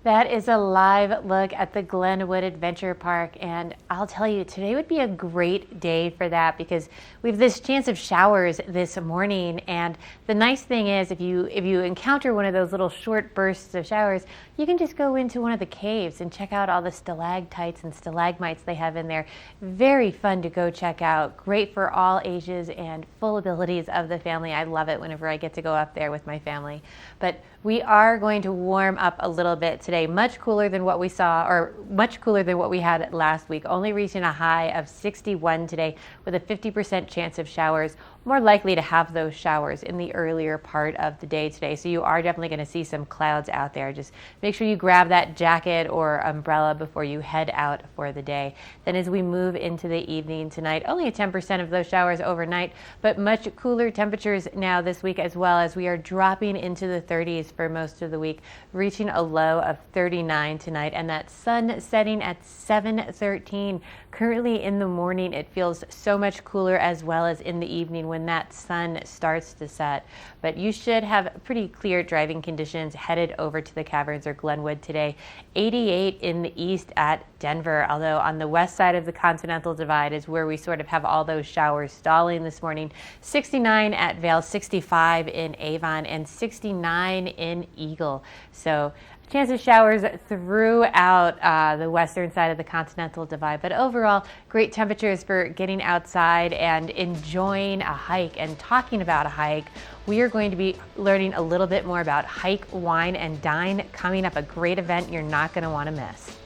That is a live look at the Glenwood Adventure Park, and I'll tell you, today would be a great day for that because we have this chance of showers this morning. And the nice thing is, if you encounter one of those little short bursts of showers, you can just go into one of the caves and check out all the stalactites and stalagmites they have in there. Very fun to go check out. Great for all ages and full abilities of the family. I love it whenever I get to go up there with my family. But we are going to warm up a little bit today, much cooler than what we saw, or much cooler than what we had last week, only reaching a high of 61 today with a 50% chance of showers. more likely to have those showers in the earlier part of the day today. So you are definitely going to see some clouds out there. Just make sure you grab that jacket or umbrella before you head out for the day. Then as we move into the evening tonight, only 10% of those showers overnight, but much cooler temperatures now this week as well, as we are dropping into the 30s for most of the week, reaching a low of 39 tonight, and that sun setting at 7:13. Currently in the morning, it feels so much cooler, as well as in the evening when that sun starts to set. But you should have pretty clear driving conditions headed over to the Caverns or Glenwood today. 88 in the east at Denver, although on the west side of the Continental Divide is where we sort of have all those showers stalling this morning. 69 at Vail, 65 in Avon, and 69 in Eagle. So chance of showers throughout the western side of the Continental Divide, but overall great temperatures for getting outside and enjoying a hike. And talking about a hike, we are going to be learning a little bit more about Hike, Wine, and Dine coming up, a great event you're not going to want to miss.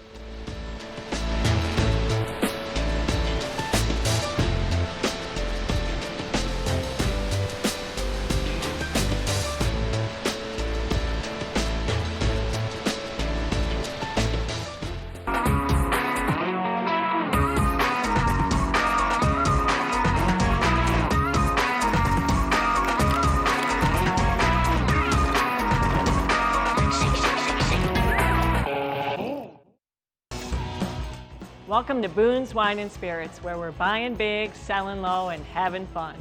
Welcome to Boone's Wine and Spirits, where we're buying big, selling low, and having fun.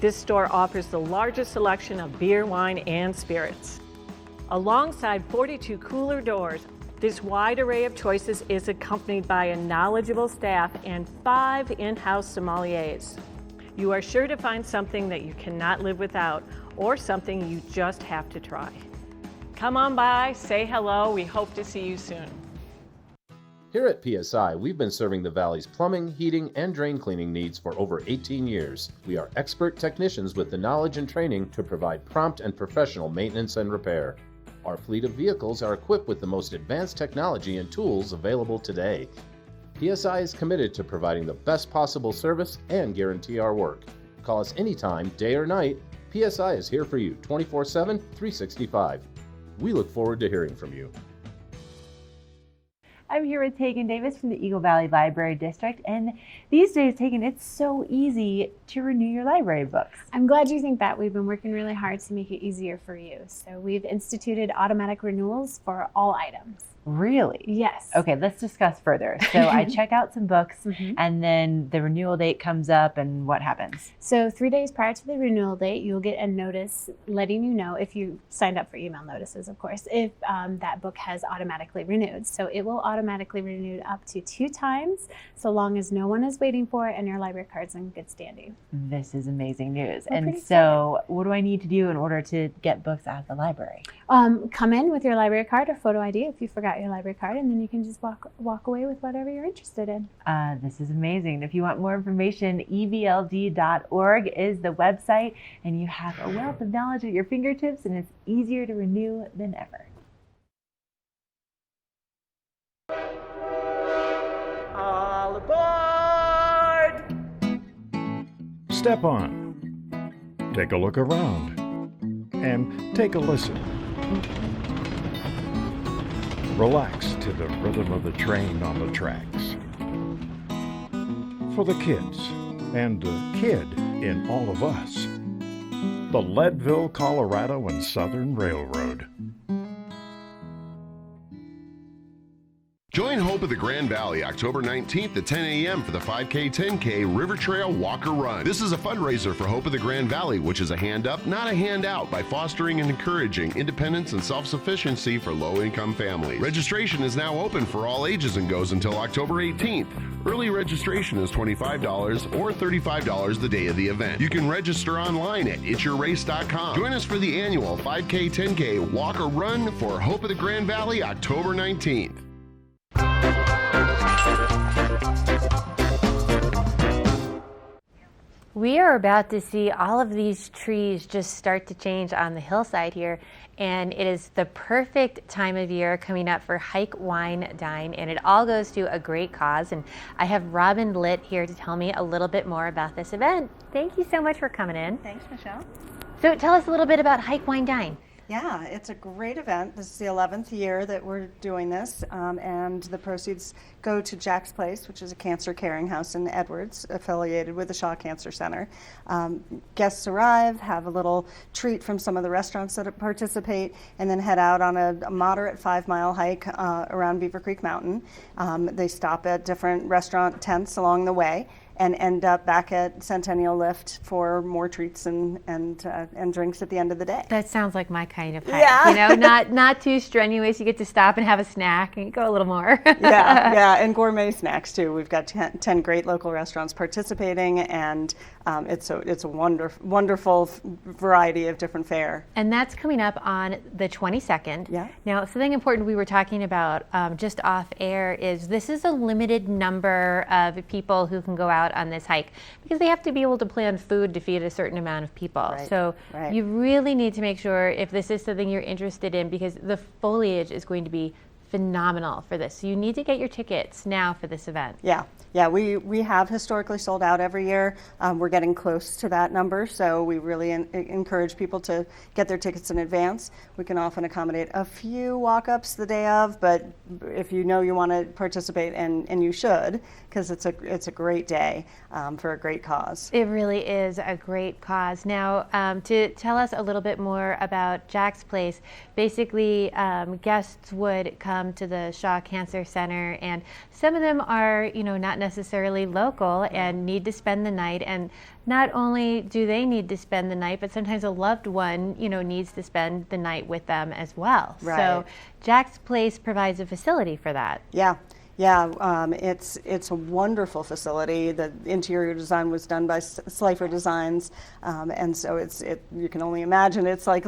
This store offers the largest selection of beer, wine, and spirits. Alongside 42 cooler doors, this wide array of choices is accompanied by a knowledgeable staff and 5 in-house sommeliers. You are sure to find something that you cannot live without, or something you just have to try. Come on by, say hello, we hope to see you soon. Here at PSI, we've been serving the Valley's plumbing, heating, and drain cleaning needs for over 18 years. We are expert technicians with the knowledge and training to provide prompt and professional maintenance and repair. Our fleet of vehicles are equipped with the most advanced technology and tools available today. PSI is committed to providing the best possible service and guarantee our work. Call us anytime, day or night. PSI is here for you 24/7, 365. We look forward to hearing from you. I'm here with Tegan Davis from the Eagle Valley Library District, and these days, Tegan, it's so easy to renew your library books. I'm glad you think that. We've been working really hard to make it easier for you. So we've instituted automatic renewals for all items. Really? Yes. Okay, let's discuss further. So I check out some books, and then the renewal date comes up, and what happens? So 3 days prior to the renewal date, you'll get a notice letting you know, if you signed up for email notices, of course, if that book has automatically renewed. So it will automatically renew up to 2 times, so long as no one is waiting for it and your library card's in good standing. This is amazing news. And so what do I need to do in order to get books out of the library? Come in with your library card or photo ID if you forgot your library card, and then you can just walk away with whatever you're interested in. This is amazing. If you want more information, evld.org is the website, and you have a wealth of knowledge at your fingertips, and it's easier to renew than ever. All aboard! Step on. Take a look around. And take a listen. Relax to the rhythm of the train on the tracks. For the kids, and the kid in all of us, the Leadville, Colorado and Southern Railroad. Join Hope of the Grand Valley October 19th at 10 a.m. for the 5K 10K River Trail Walker Run. This is a fundraiser for Hope of the Grand Valley, which is a hand up, not a handout, by fostering and encouraging independence and self-sufficiency for low-income families. Registration is now open for all ages and goes until October 18th. Early registration is $25 or $35 the day of the event. You can register online at itsyourrace.com. Join us for the annual 5K 10K Walker Run for Hope of the Grand Valley October 19th. We are about to see all of these trees just start to change on the hillside here, and it is the perfect time of year coming up for Hike, Wine, Dine, and it all goes to a great cause. And I have Robin Litt here to tell me a little bit more about this event. Thank you so much for coming in. Thanks, Michelle. So tell us a little bit about Hike, Wine, Dine. Yeah, it's a great event. This is the 11th year that we're doing this, and the proceeds go to Jack's Place, which is a cancer caring house in Edwards, affiliated with the Shaw Cancer Center. Guests arrive, have a little treat from some of the restaurants that participate, and then head out on a moderate 5-mile hike around Beaver Creek Mountain. They stop at different restaurant tents along the way, and end up back at Centennial Lift for more treats and drinks at the end of the day. That sounds like my kind of hike. Yeah. You know, not too strenuous. You get to stop and have a snack and go a little more. yeah, and gourmet snacks too. We've got 10 great local restaurants participating, and it's a wonderful variety of different fare. And that's coming up on the 22nd. Yeah. Now, something important we were talking about just off air is this is a limited number of people who can go out on this hike because they have to be able to plan food to feed a certain amount of people. Right, so right. you really need to make sure if this is something you're interested in, because the foliage is going to be phenomenal for this. So you need to get your tickets now for this event. Yeah, we have historically sold out every year. We're getting close to that number, so we really encourage people to get their tickets in advance. We can often accommodate a few walk-ups the day of, but if you know you want to participate, and you should, because it's a great day for a great cause. It really is a great cause. Now, to tell us a little bit more about Jack's Place, basically guests would come to the Shaw Cancer Center, and some of them are, not necessarily local and need to spend the night. And not only do they need to spend the night, but sometimes a loved one, needs to spend the night with them as well. Right. So Jack's Place provides a facility for that. Yeah, it's a wonderful facility. The interior design was done by Slifer Designs, and so you can only imagine it's like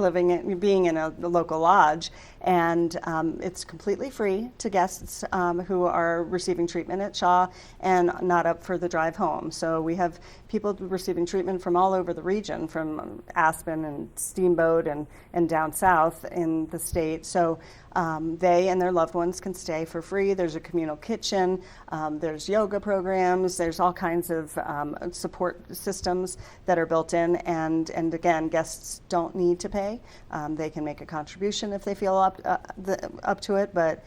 being in a local lodge, and it's completely free to guests who are receiving treatment at Shaw and not up for the drive home. So we have people receiving treatment from all over the region, from Aspen and Steamboat and down south in the state. So they and their loved ones can stay for free. There's a communal kitchen, there's yoga programs, there's all kinds of support systems that are built in, and again, guests don't need to pay. They can make a contribution if they feel up to it, but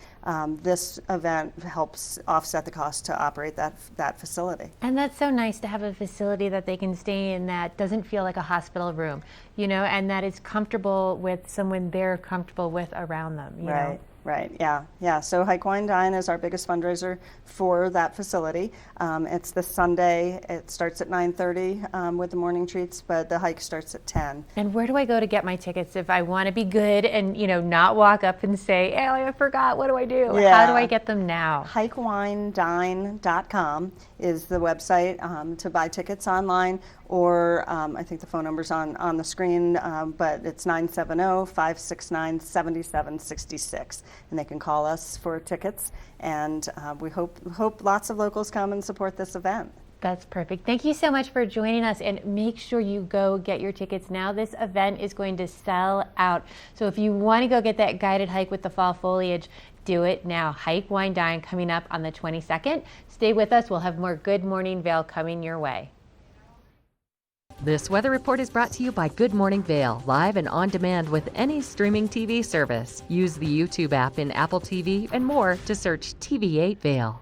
this event helps offset the cost to operate that facility. And that's so nice to have a facility that they can stay in that doesn't feel like a hospital room, and that is comfortable with someone they're comfortable with around them. You know? Right, yeah. So Hike, Wine, Dine is our biggest fundraiser for that facility. It's this Sunday. It starts at 9:30 with the morning treats, but the hike starts at 10. And where do I go to get my tickets if I want to be good and not walk up and say, hey, I forgot, what do I do? Yeah. How do I get them now? HikeWineDine.com is the website to buy tickets online, or I think the phone number's on the screen, but it's 970-569-7766, and they can call us for tickets, and we hope lots of locals come and support this event. That's perfect. Thank you so much for joining us, and make sure you go get your tickets now. This event is going to sell out. So if you want to go get that guided hike with the fall foliage, do it now. Hike, Wine, Dine coming up on the 22nd. Stay with us. We'll have more Good Morning Vail coming your way. This weather report is brought to you by Good Morning Vail, live and on demand with any streaming TV service. Use the YouTube app in Apple TV and more to search TV8 Vail.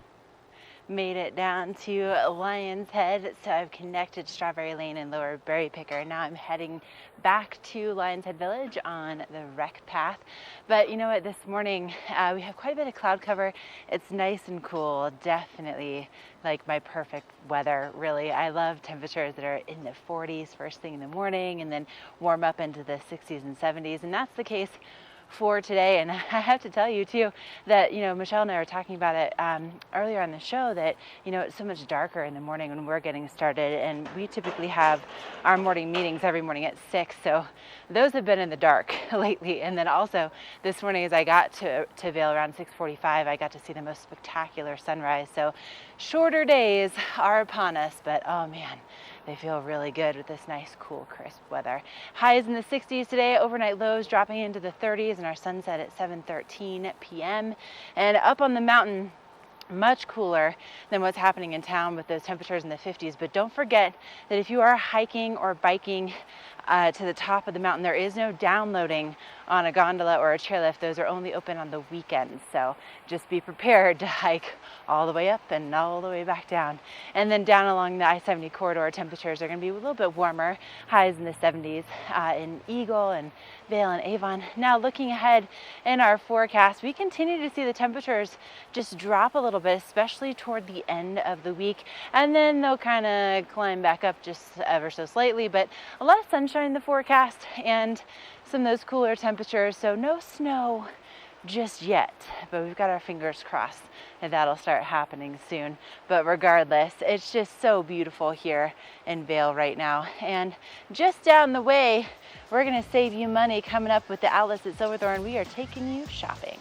Made it down to Lion's Head, so I've connected Strawberry Lane and Lower Berry Picker. Now I'm heading back to Lion's Head Village on the rec path. But you know what, this morning we have quite a bit of cloud cover. It's nice and cool, definitely like my perfect weather, really. I love temperatures that are in the 40s first thing in the morning and then warm up into the 60s and 70s, and that's the case for today. And I have to tell you too that Michelle and I were talking about it earlier on the show that it's so much darker in the morning when we're getting started, and we typically have our morning meetings every morning at 6, so those have been in the dark lately. And then also this morning as I got to Vail around 6:45, I got to see the most spectacular sunrise. So shorter days are upon us, but oh man, they feel really good with this nice, cool, crisp weather. Highs in the 60s today, overnight lows dropping into the 30s, and our sunset at 7:13 p.m. And up on the mountain, much cooler than what's happening in town with those temperatures in the 50s. But don't forget that if you are hiking or biking to the top of the mountain, there is no downloading on a gondola or a chairlift. Those are only open on the weekends. So just be prepared to hike all the way up and all the way back down. And then down along the I-70 corridor, temperatures are going to be a little bit warmer, highs in the 70s in Eagle and Vail and Avon. Now looking ahead in our forecast, we continue to see the temperatures just drop a little bit, especially toward the end of the week. And then they'll kind of climb back up just ever so slightly, but a lot of sunshine in the forecast and some of those cooler temperatures. So no snow just yet, but we've got our fingers crossed that that'll start happening soon. But regardless, it's just so beautiful here in Vail right now. And just down the way, we're going to save you money coming up with the outlets at Silverthorne. We are taking you shopping.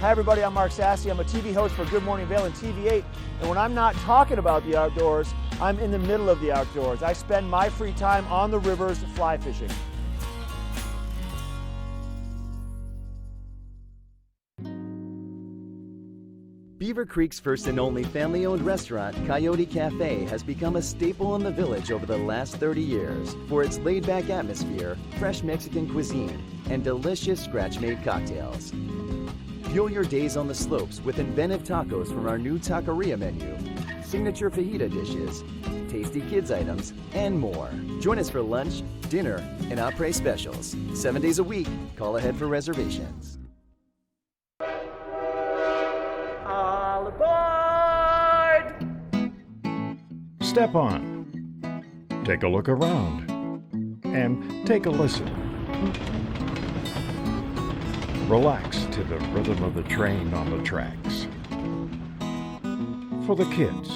Hi everybody, I'm Mark Sassy. I'm a TV host for Good Morning Vail and TV8. And when I'm not talking about the outdoors, I'm in the middle of the outdoors. I spend my free time on the rivers fly fishing. Beaver Creek's first and only family-owned restaurant, Coyote Cafe, has become a staple in the village over the last 30 years for its laid-back atmosphere, fresh Mexican cuisine, and delicious scratch-made cocktails. Fuel your days on the slopes with inventive tacos from our new taqueria menu, signature fajita dishes, tasty kids items, and more. Join us for lunch, dinner, and après specials. 7 days a week. Call ahead for reservations. All aboard! Step on. Take a look around. And take a listen. Relax to the rhythm of the train on the tracks. For the kids,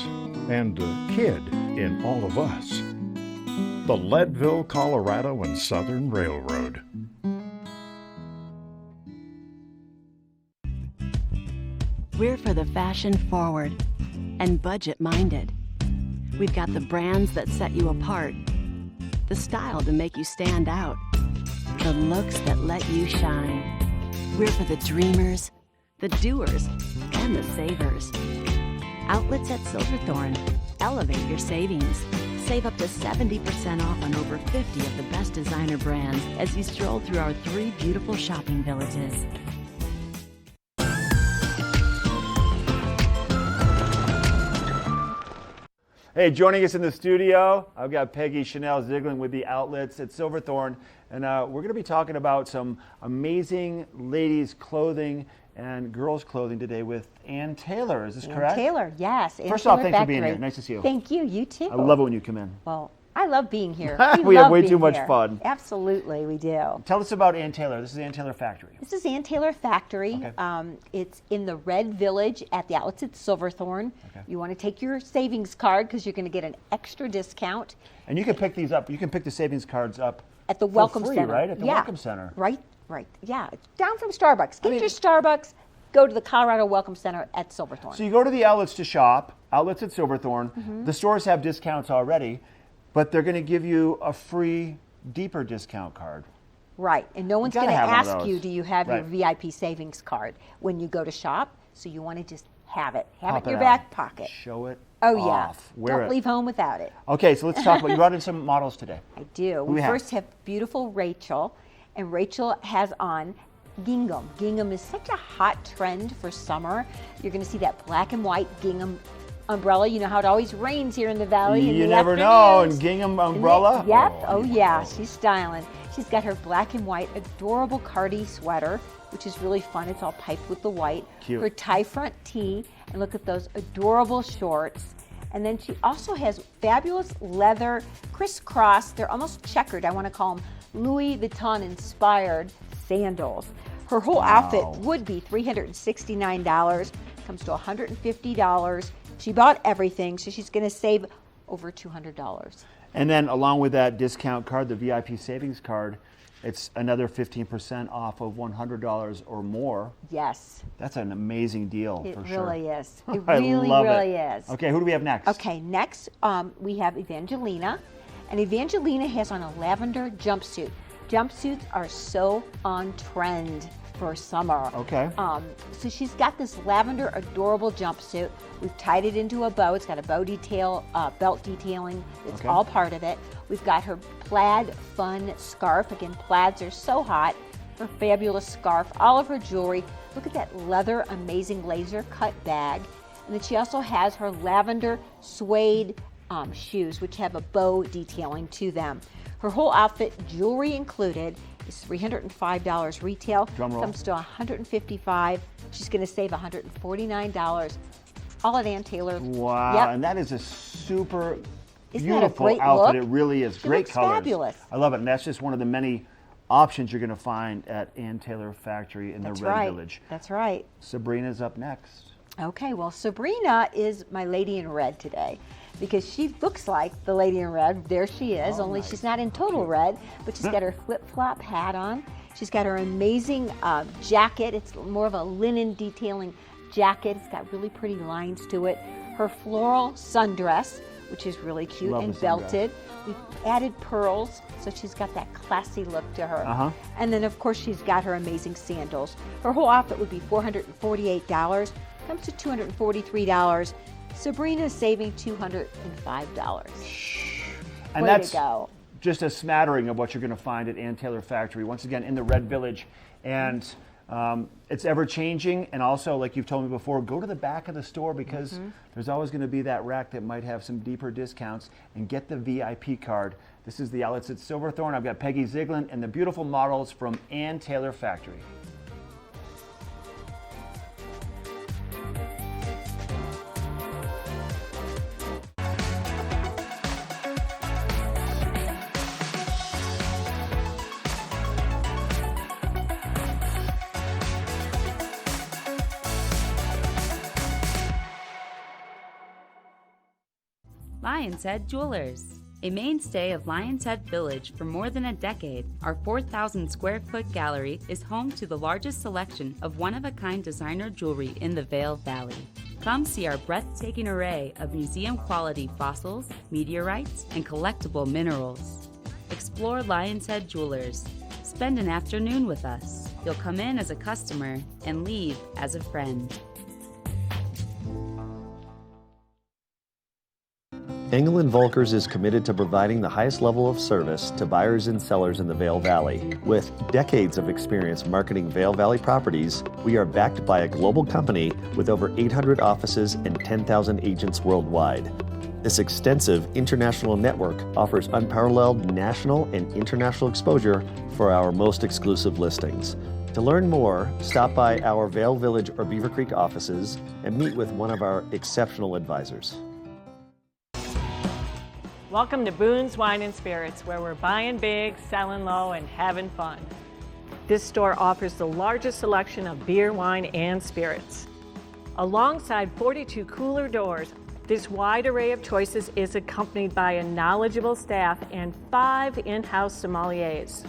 and a kid in all of us. The Leadville, Colorado and Southern Railroad. We're for the fashion forward and budget minded. We've got the brands that set you apart, the style to make you stand out, the looks that let you shine. We're for the dreamers, the doers, and the savers. Outlets at Silverthorne. Elevate your savings. Save up to 70% off on over 50 of the best designer brands as you stroll through our 3 beautiful shopping villages. Hey, joining us in the studio, I've got Peggy Chanel Ziegling with the Outlets at Silverthorne, and we're going to be talking about some amazing ladies' clothing and girls' clothing today with Ann Taylor. Is this correct? Taylor, yes. First off, thanks for being here. Nice to see you. Thank you. You too. I love it when you come in. Well, I love being here. We have way too much fun. Absolutely, we do. Tell us about Ann Taylor. This is Ann Taylor Factory. This is Ann Taylor Factory. Okay. It's in the Red Village at the Outlets at Silverthorne. Okay. You want to take your savings card because you're going to get an extra discount. And you can pick these up. You can pick the savings cards up at the Welcome free, Center. Right? At the Welcome Center. Right. Yeah. Down from Starbucks. Get your Starbucks. Go to the Colorado Welcome Center at Silverthorne. So you go to the outlets to shop, Outlets at Silverthorne. Mm-hmm. The stores have discounts already, but they're going to give you a free, deeper discount card. Right, and no one's going to ask you, do you have your VIP savings card when you go to shop? So you want to just have it. Have it in your back pocket. Show it off. Wear Don't leave home without it. Okay, so let's talk about, you brought in some models today. I do. We first have beautiful Rachel, and Rachel has on gingham. Gingham is such a hot trend for summer. You're going to see that black and white gingham umbrella. You know how it always rains here in the valley. You never know. And gingham umbrella? Yep. Oh yeah, she's styling. She's got her black and white adorable Cardi sweater, which is really fun. It's all piped with the white. Cute. Her tie front tee, and look at those adorable shorts. And then she also has fabulous leather crisscross. They're almost checkered. I want to call them Louis Vuitton inspired sandals. Her whole outfit would be $369, comes to $150. She bought everything, so she's gonna save over $200. And then along with that discount card, the VIP savings card, it's another 15% off of $100 or more. Yes. That's an amazing deal It for sure. really is. It I really, love really it. is. Okay, who do we have next? Okay, next we have Evangelina. And Evangelina has on a lavender jumpsuit. Jumpsuits are so on trend for summer. Okay. So she's got this lavender adorable jumpsuit. We've tied it into a bow. It's got a bow detail, belt detailing. It's Okay. all part of it. We've got her plaid fun scarf. Again, plaids are so hot. Her fabulous scarf, all of her jewelry. Look at that leather, amazing laser cut bag. And then she also has her lavender suede shoes, which have a bow detailing to them. Her whole outfit, jewelry included, is $305 retail. Drum roll. Comes to $155. She's going to save $149. All at Ann Taylor. Wow, Yep. and that is a super Isn't that a beautiful great outfit. look? It really is. She Great looks colors. fabulous. I love it, and that's just one of the many options you're going to find at Ann Taylor Factory in That's the Red right. Village. That's right. Sabrina's up next. Okay, well, Sabrina is my lady in red today because she looks like the lady in red. There she is, only she's not in total red, but she's got her flip-flop hat on. She's got her amazing jacket. It's more of a linen detailing jacket. It's got really pretty lines to it. Her floral sundress, which is really cute Love and the sundress. belted. We've added pearls, so she's got that classy look to her. And then, of course, she's got her amazing sandals. Her whole outfit would be $448. Comes to $243. Sabrina's saving $205. And Way that's to go. just a smattering of what you're going to find at Ann Taylor Factory, once again in the Red Village. And it's ever changing. And also, like you've told me before, go to the back of the store because there's always going to be that rack that might have some deeper discounts, and get the VIP card. This is the Outlets at Silverthorne. I've got Peggy Zieglin and the beautiful models from Ann Taylor Factory. Lion's Head Jewelers. A mainstay of Lion's Head Village for more than a decade, our 4,000 square foot gallery is home to the largest selection of one-of-a-kind designer jewelry in the Vail Valley. Come see our breathtaking array of museum-quality fossils, meteorites, and collectible minerals. Explore Lion's Head Jewelers. Spend an afternoon with us. You'll come in as a customer and leave as a friend. Engel & Volkers is committed to providing the highest level of service to buyers and sellers in the Vail Valley. With decades of experience marketing Vail Valley properties, we are backed by a global company with over 800 offices and 10,000 agents worldwide. This extensive international network offers unparalleled national and international exposure for our most exclusive listings. To learn more, stop by our Vail Village or Beaver Creek offices and meet with one of our exceptional advisors. Welcome to Boone's Wine and Spirits, where we're buying big, selling low, and having fun. This store offers the largest selection of beer, wine, and spirits. Alongside 42 cooler doors, this wide array of choices is accompanied by a knowledgeable staff and 5 in-house sommeliers.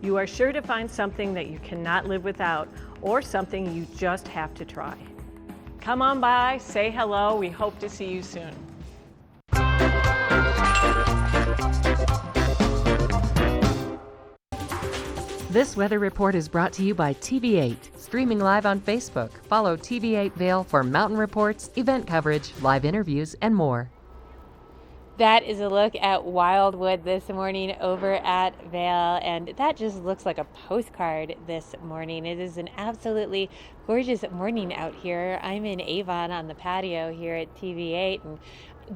You are sure to find something that you cannot live without, or something you just have to try. Come on by, say hello, we hope to see you soon. This weather report is brought to you by TV8, streaming live on Facebook. Follow TV8 Vail for mountain reports, event coverage, live interviews, and more. That is a look at Wildwood this morning over at Vail, and that just looks like a postcard this morning. It is an absolutely gorgeous morning out here. I'm in Avon on the patio here at TV8, and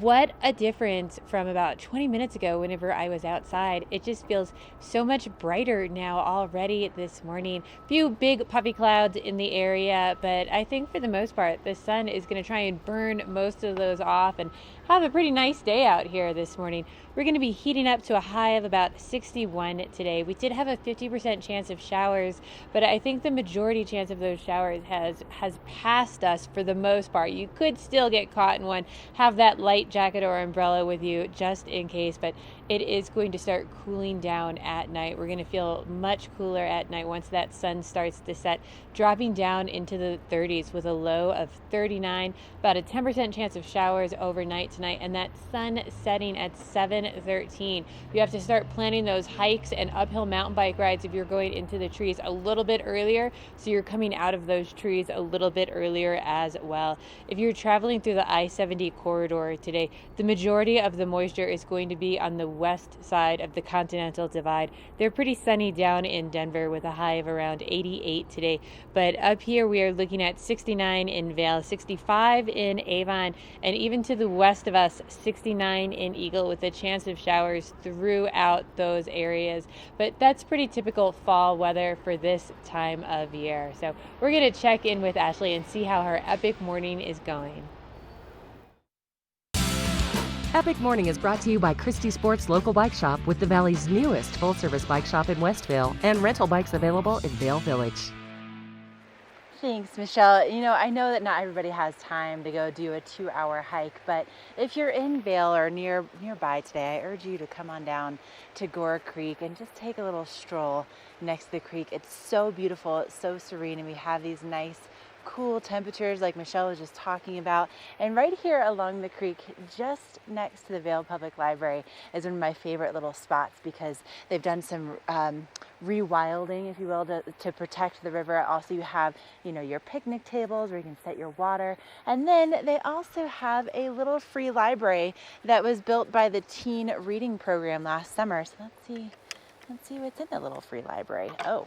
what a difference from about 20 minutes ago whenever I was outside. It just feels so much brighter now already this morning. Few big puffy clouds in the area, but I think for the most part the sun is going to try and burn most of those off and have a pretty nice day out here this morning. We're going to be heating up to a high of about 61 today. We did have a 50% chance of showers, but I think the majority chance of those showers has passed us for the most part. You could still get caught in one. Have that light jacket or umbrella with you just in case, but it is going to start cooling down at night. We're going to feel much cooler at night once that sun starts to set, dropping down into the 30s with a low of 39, about a 10% chance of showers overnight tonight, and that sun setting at 7:13. You have to start planning those hikes and uphill mountain bike rides if you're going into the trees a little bit earlier, so you're coming out of those trees a little bit earlier as well. If you're traveling through the I-70 corridor today, the majority of the moisture is going to be on the west side of the Continental Divide. They're pretty sunny down in Denver with a high of around 88 today, but up here we are looking at 69 in Vail, 65 in Avon, and even to the west of us, 69 in Eagle, with a chance of showers throughout those areas. But that's pretty typical fall weather for this time of year. So we're going to check in with Ashley and see how her epic morning is going. Epic Morning is brought to you by Christie Sports Local Bike Shop, with the Valley's newest full-service bike shop in Westville and rental bikes available in Vail Village. Thanks, Michelle. You know, I know that not everybody has time to go do a 2-hour hike, but if you're in Vail or nearby today, I urge you to come on down to Gore Creek and just take a little stroll next to the creek. It's so beautiful, it's so serene, and we have these nice cool temperatures like Michelle was just talking about. And right here along the creek, just next to the Vail Public Library, is one of my favorite little spots because they've done some rewilding, if you will, to protect the river. Also, you have, you know, your picnic tables where you can set your water. And then they also have a little free library that was built by the teen reading program last summer. So let's see what's in the little free library. Oh,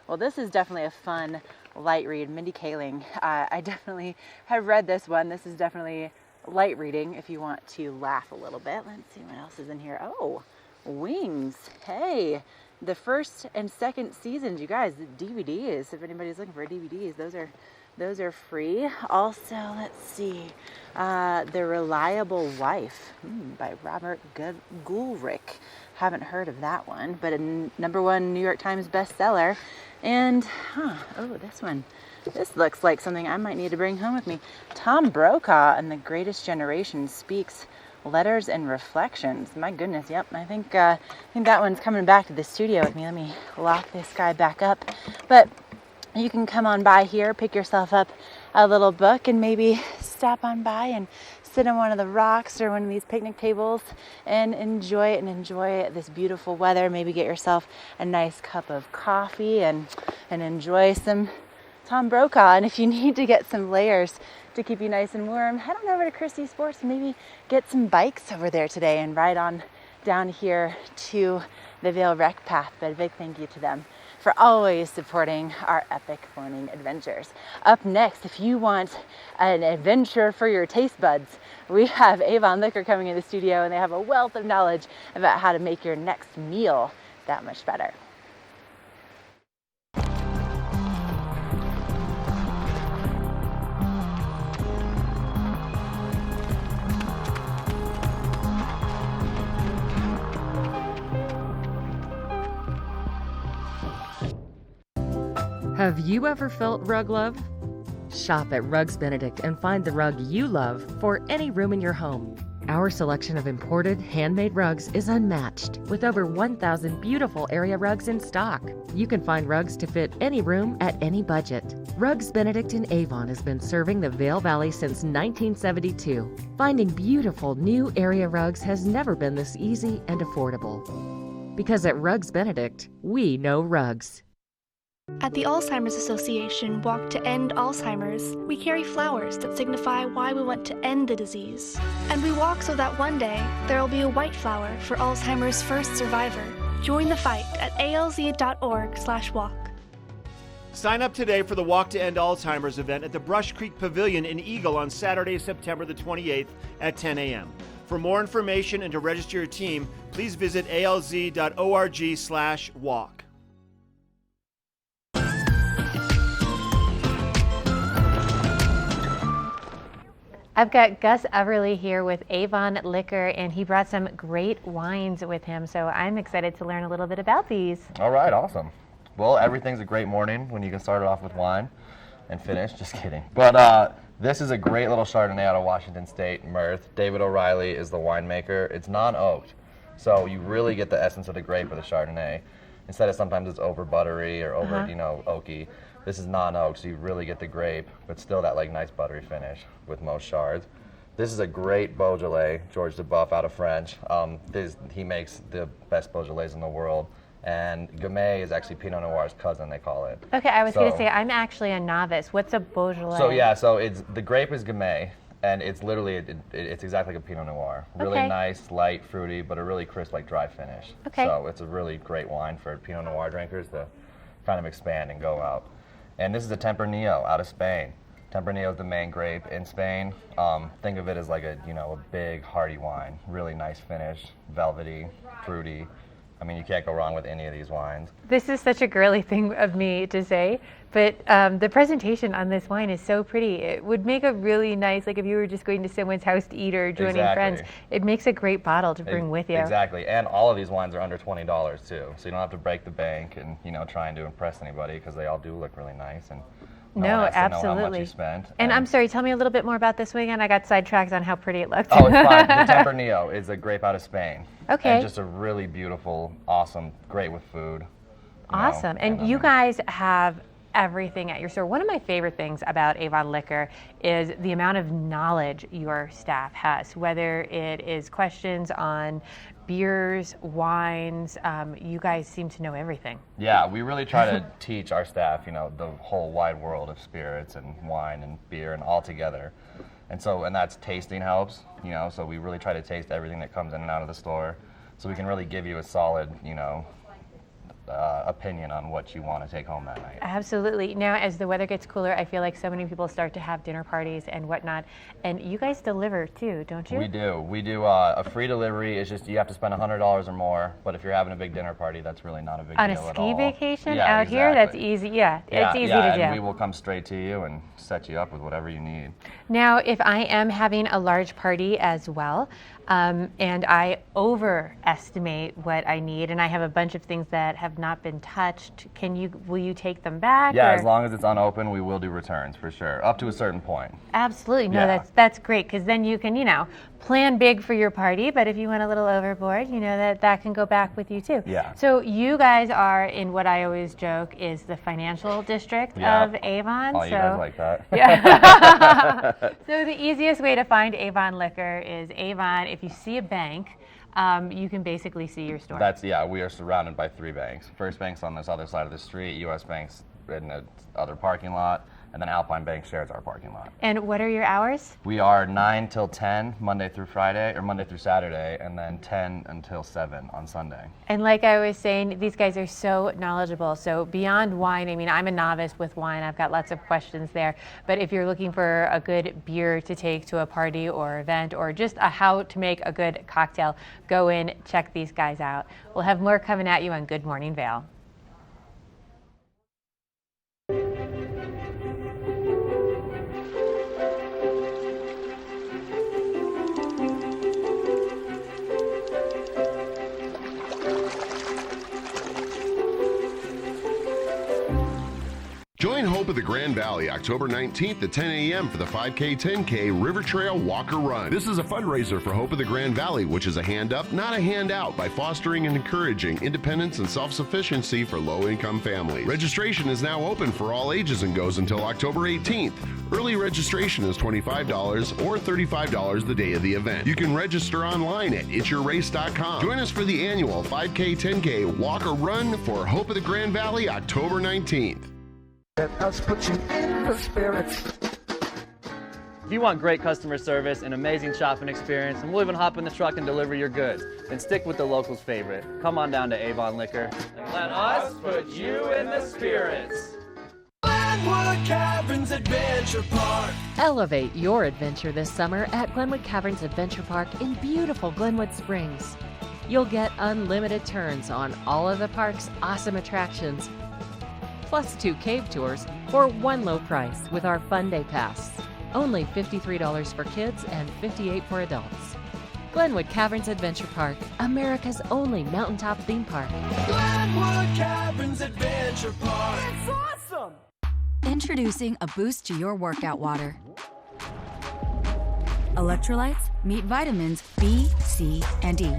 well, this is definitely a fun light read. Mindy Kaling. I definitely have read this one. This is definitely light reading if you want to laugh a little bit. Let's see what else is in here. Oh, Wings. Hey, the first and second seasons, you guys, the DVDs. If anybody's looking for DVDs, those are free. Also, let's see, The Reliable Wife by Robert Goulrick. Haven't heard of that one, but a #1 New York Times bestseller. And, oh, this one. This looks like something I might need to bring home with me. Tom Brokaw and the Greatest Generation Speaks Letters and Reflections. My goodness, yep. I think that one's coming back to the studio with me. Let me lock this guy back up. But you can come on by here, pick yourself up a little book, and maybe stop on by and sit on one of the rocks or one of these picnic tables and enjoy it, and enjoy this beautiful weather. Maybe get yourself a nice cup of coffee and enjoy some Tom Brokaw. And if you need to get some layers to keep you nice and warm, head on over to Christie Sports and maybe get some bikes over there today and ride on down here to the Vail Rec Path. But a big thank you to them for always supporting our epic morning adventures. Up next, if you want an adventure for your taste buds, we have Avon Liquor coming in the studio, and they have a wealth of knowledge about how to make your next meal that much better. Have you ever felt rug love? Shop at Rugs Benedict and find the rug you love for any room in your home. Our selection of imported, handmade rugs is unmatched, with over 1,000 beautiful area rugs in stock. You can find rugs to fit any room at any budget. Rugs Benedict in Avon has been serving the Vail Valley since 1972. Finding beautiful new area rugs has never been this easy and affordable. Because at Rugs Benedict, we know rugs. At the Alzheimer's Association Walk to End Alzheimer's, we carry flowers that signify why we want to end the disease. And we walk so that one day there will be a white flower for Alzheimer's first survivor. Join the fight at alz.org/walk. Sign up today for the Walk to End Alzheimer's event at the Brush Creek Pavilion in Eagle on Saturday, September the 28th at 10 a.m. For more information and to register your team, please visit alz.org/walk. I've got Gus Everly here with Avon Liquor, and he brought some great wines with him, so I'm excited to learn a little bit about these. All right, awesome. Well, everything's a great morning when you can start it off with wine and finish. Just kidding. But this is a great little Chardonnay out of Washington State, Mirth. David O'Reilly is the winemaker. It's non-oaked, so you really get the essence of the grape of the Chardonnay. Instead of sometimes it's over buttery or over, oaky. This is non-oak, so you really get the grape, but still that like nice buttery finish with most Chards. This is a great Beaujolais, George Duboff out of French. He makes the best Beaujolais in the world. And Gamay is actually Pinot Noir's cousin, they call it. Okay, I was going to say, I'm actually a novice. What's a Beaujolais? So the grape is Gamay, and it's literally, it's exactly like a Pinot Noir. Really nice, light, fruity, but a really crisp, like dry finish. Okay. So it's a really great wine for Pinot Noir drinkers to kind of expand and go out. And this is a Tempranillo out of Spain. Tempranillo is the main grape in Spain. Think of it as like a big, hearty wine. Really nice finish, velvety, fruity. I mean, you can't go wrong with any of these wines. This is such a girly thing of me to say, but the presentation on this wine is so pretty. It would make a really nice, like if you were just going to someone's house to eat or joining friends, it makes a great bottle to bring with you. Exactly, and all of these wines are under $20 too, so you don't have to break the bank and trying to impress anybody because they all do look really nice and no, one has absolutely. to know how much you spent. And I'm sorry, tell me a little bit more about this one again. I got sidetracked on how pretty it looked. Oh, it's fine. The Tempranillo is a grape out of Spain. Okay. And just a really beautiful, awesome, great with food. Awesome. And you guys have everything at your store. One of my favorite things about Avon Liquor is the amount of knowledge your staff has, whether it is questions on beers, wines, you guys seem to know everything. Yeah, we really try to teach our staff, the whole wide world of spirits and wine and beer and all together. And that's tasting helps, so we really try to taste everything that comes in and out of the store so we can really give you a solid, opinion on what you want to take home that night. Absolutely. Now, as the weather gets cooler, I feel like so many people start to have dinner parties and whatnot, and you guys deliver too, don't you? We do. We do a free delivery. It's just you have to spend $100 or more, but if you're having a big dinner party, that's really not a big deal at all. On a ski vacation out here, that's easy. Yeah, it's easy to do. And we will come straight to you and set you up with whatever you need. Now, if I am having a large party as well, and I overestimate what I need, and I have a bunch of things that have not been touched, will you take them back? Yeah, as long as it's unopened, we will do returns for sure, up to a certain point. Absolutely. No, that's great, because then you can, plan big for your party, but if you went a little overboard, that can go back with you too. Yeah. So you guys are in what I always joke is the financial district of Avon. Oh, you guys like that. Yeah. So the easiest way to find Avon Liquor is Avon. If you see a bank, you can basically see your store. We are surrounded by 3 banks. First Bank's on this other side of the street, U.S. Bank's in the other parking lot, and then Alpine Bank shares our parking lot. And what are your hours? We are 9 till 10, Monday through Saturday, and then 10 until 7 on Sunday. And like I was saying, these guys are so knowledgeable. So beyond wine, I mean, I'm a novice with wine. I've got lots of questions there. But if you're looking for a good beer to take to a party or event, or just how to make a good cocktail, go in, check these guys out. We'll have more coming at you on Good Morning Vail. Join Hope of the Grand Valley October 19th at 10 a.m. for the 5K 10K River Trail Walker Run. This is a fundraiser for Hope of the Grand Valley, which is a hand up, not a handout, by fostering and encouraging independence and self-sufficiency for low-income families. Registration is now open for all ages and goes until October 18th. Early registration is $25 or $35 the day of the event. You can register online at itsyourrace.com. Join us for the annual 5K 10K Walker Run for Hope of the Grand Valley October 19th. Let us put you in the spirits. If you want great customer service and amazing shopping experience, and we'll even hop in the truck and deliver your goods, then stick with the locals' favorite. Come on down to Avon Liquor. And let us put you in the spirits. Glenwood Caverns Adventure Park. Elevate your adventure this summer at Glenwood Caverns Adventure Park in beautiful Glenwood Springs. You'll get unlimited turns on all of the park's awesome attractions, plus 2 cave tours for one low price with our Fun Day Pass. Only $53 for kids and $58 for adults. Glenwood Caverns Adventure Park, America's only mountaintop theme park. Glenwood Caverns Adventure Park. It's awesome! Introducing a boost to your workout water. Electrolytes meet vitamins B, C, and E.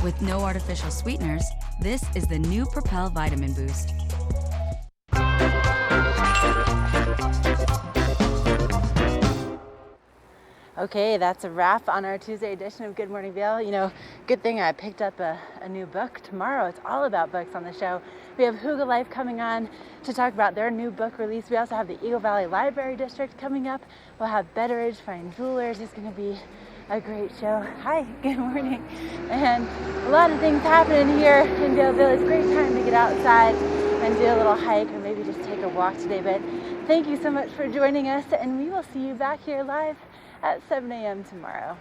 With no artificial sweeteners, this is the new Propel Vitamin Boost. Okay, that's a wrap on our Tuesday edition of Good Morning Vail. You know, good thing I picked up a new book. Tomorrow it's all about books on the show. We have Huga Life coming on to talk about their new book release. We also have the Eagle Valley Library District coming up. We'll have Betteridge Fine Jewelers. It's going to be a great show. Hi, good morning. And a lot of things happening here in Vail Village. Great time to get outside and do a little hike or maybe just take a walk today. But thank you so much for joining us, and we will see you back here live at 7 a.m. tomorrow.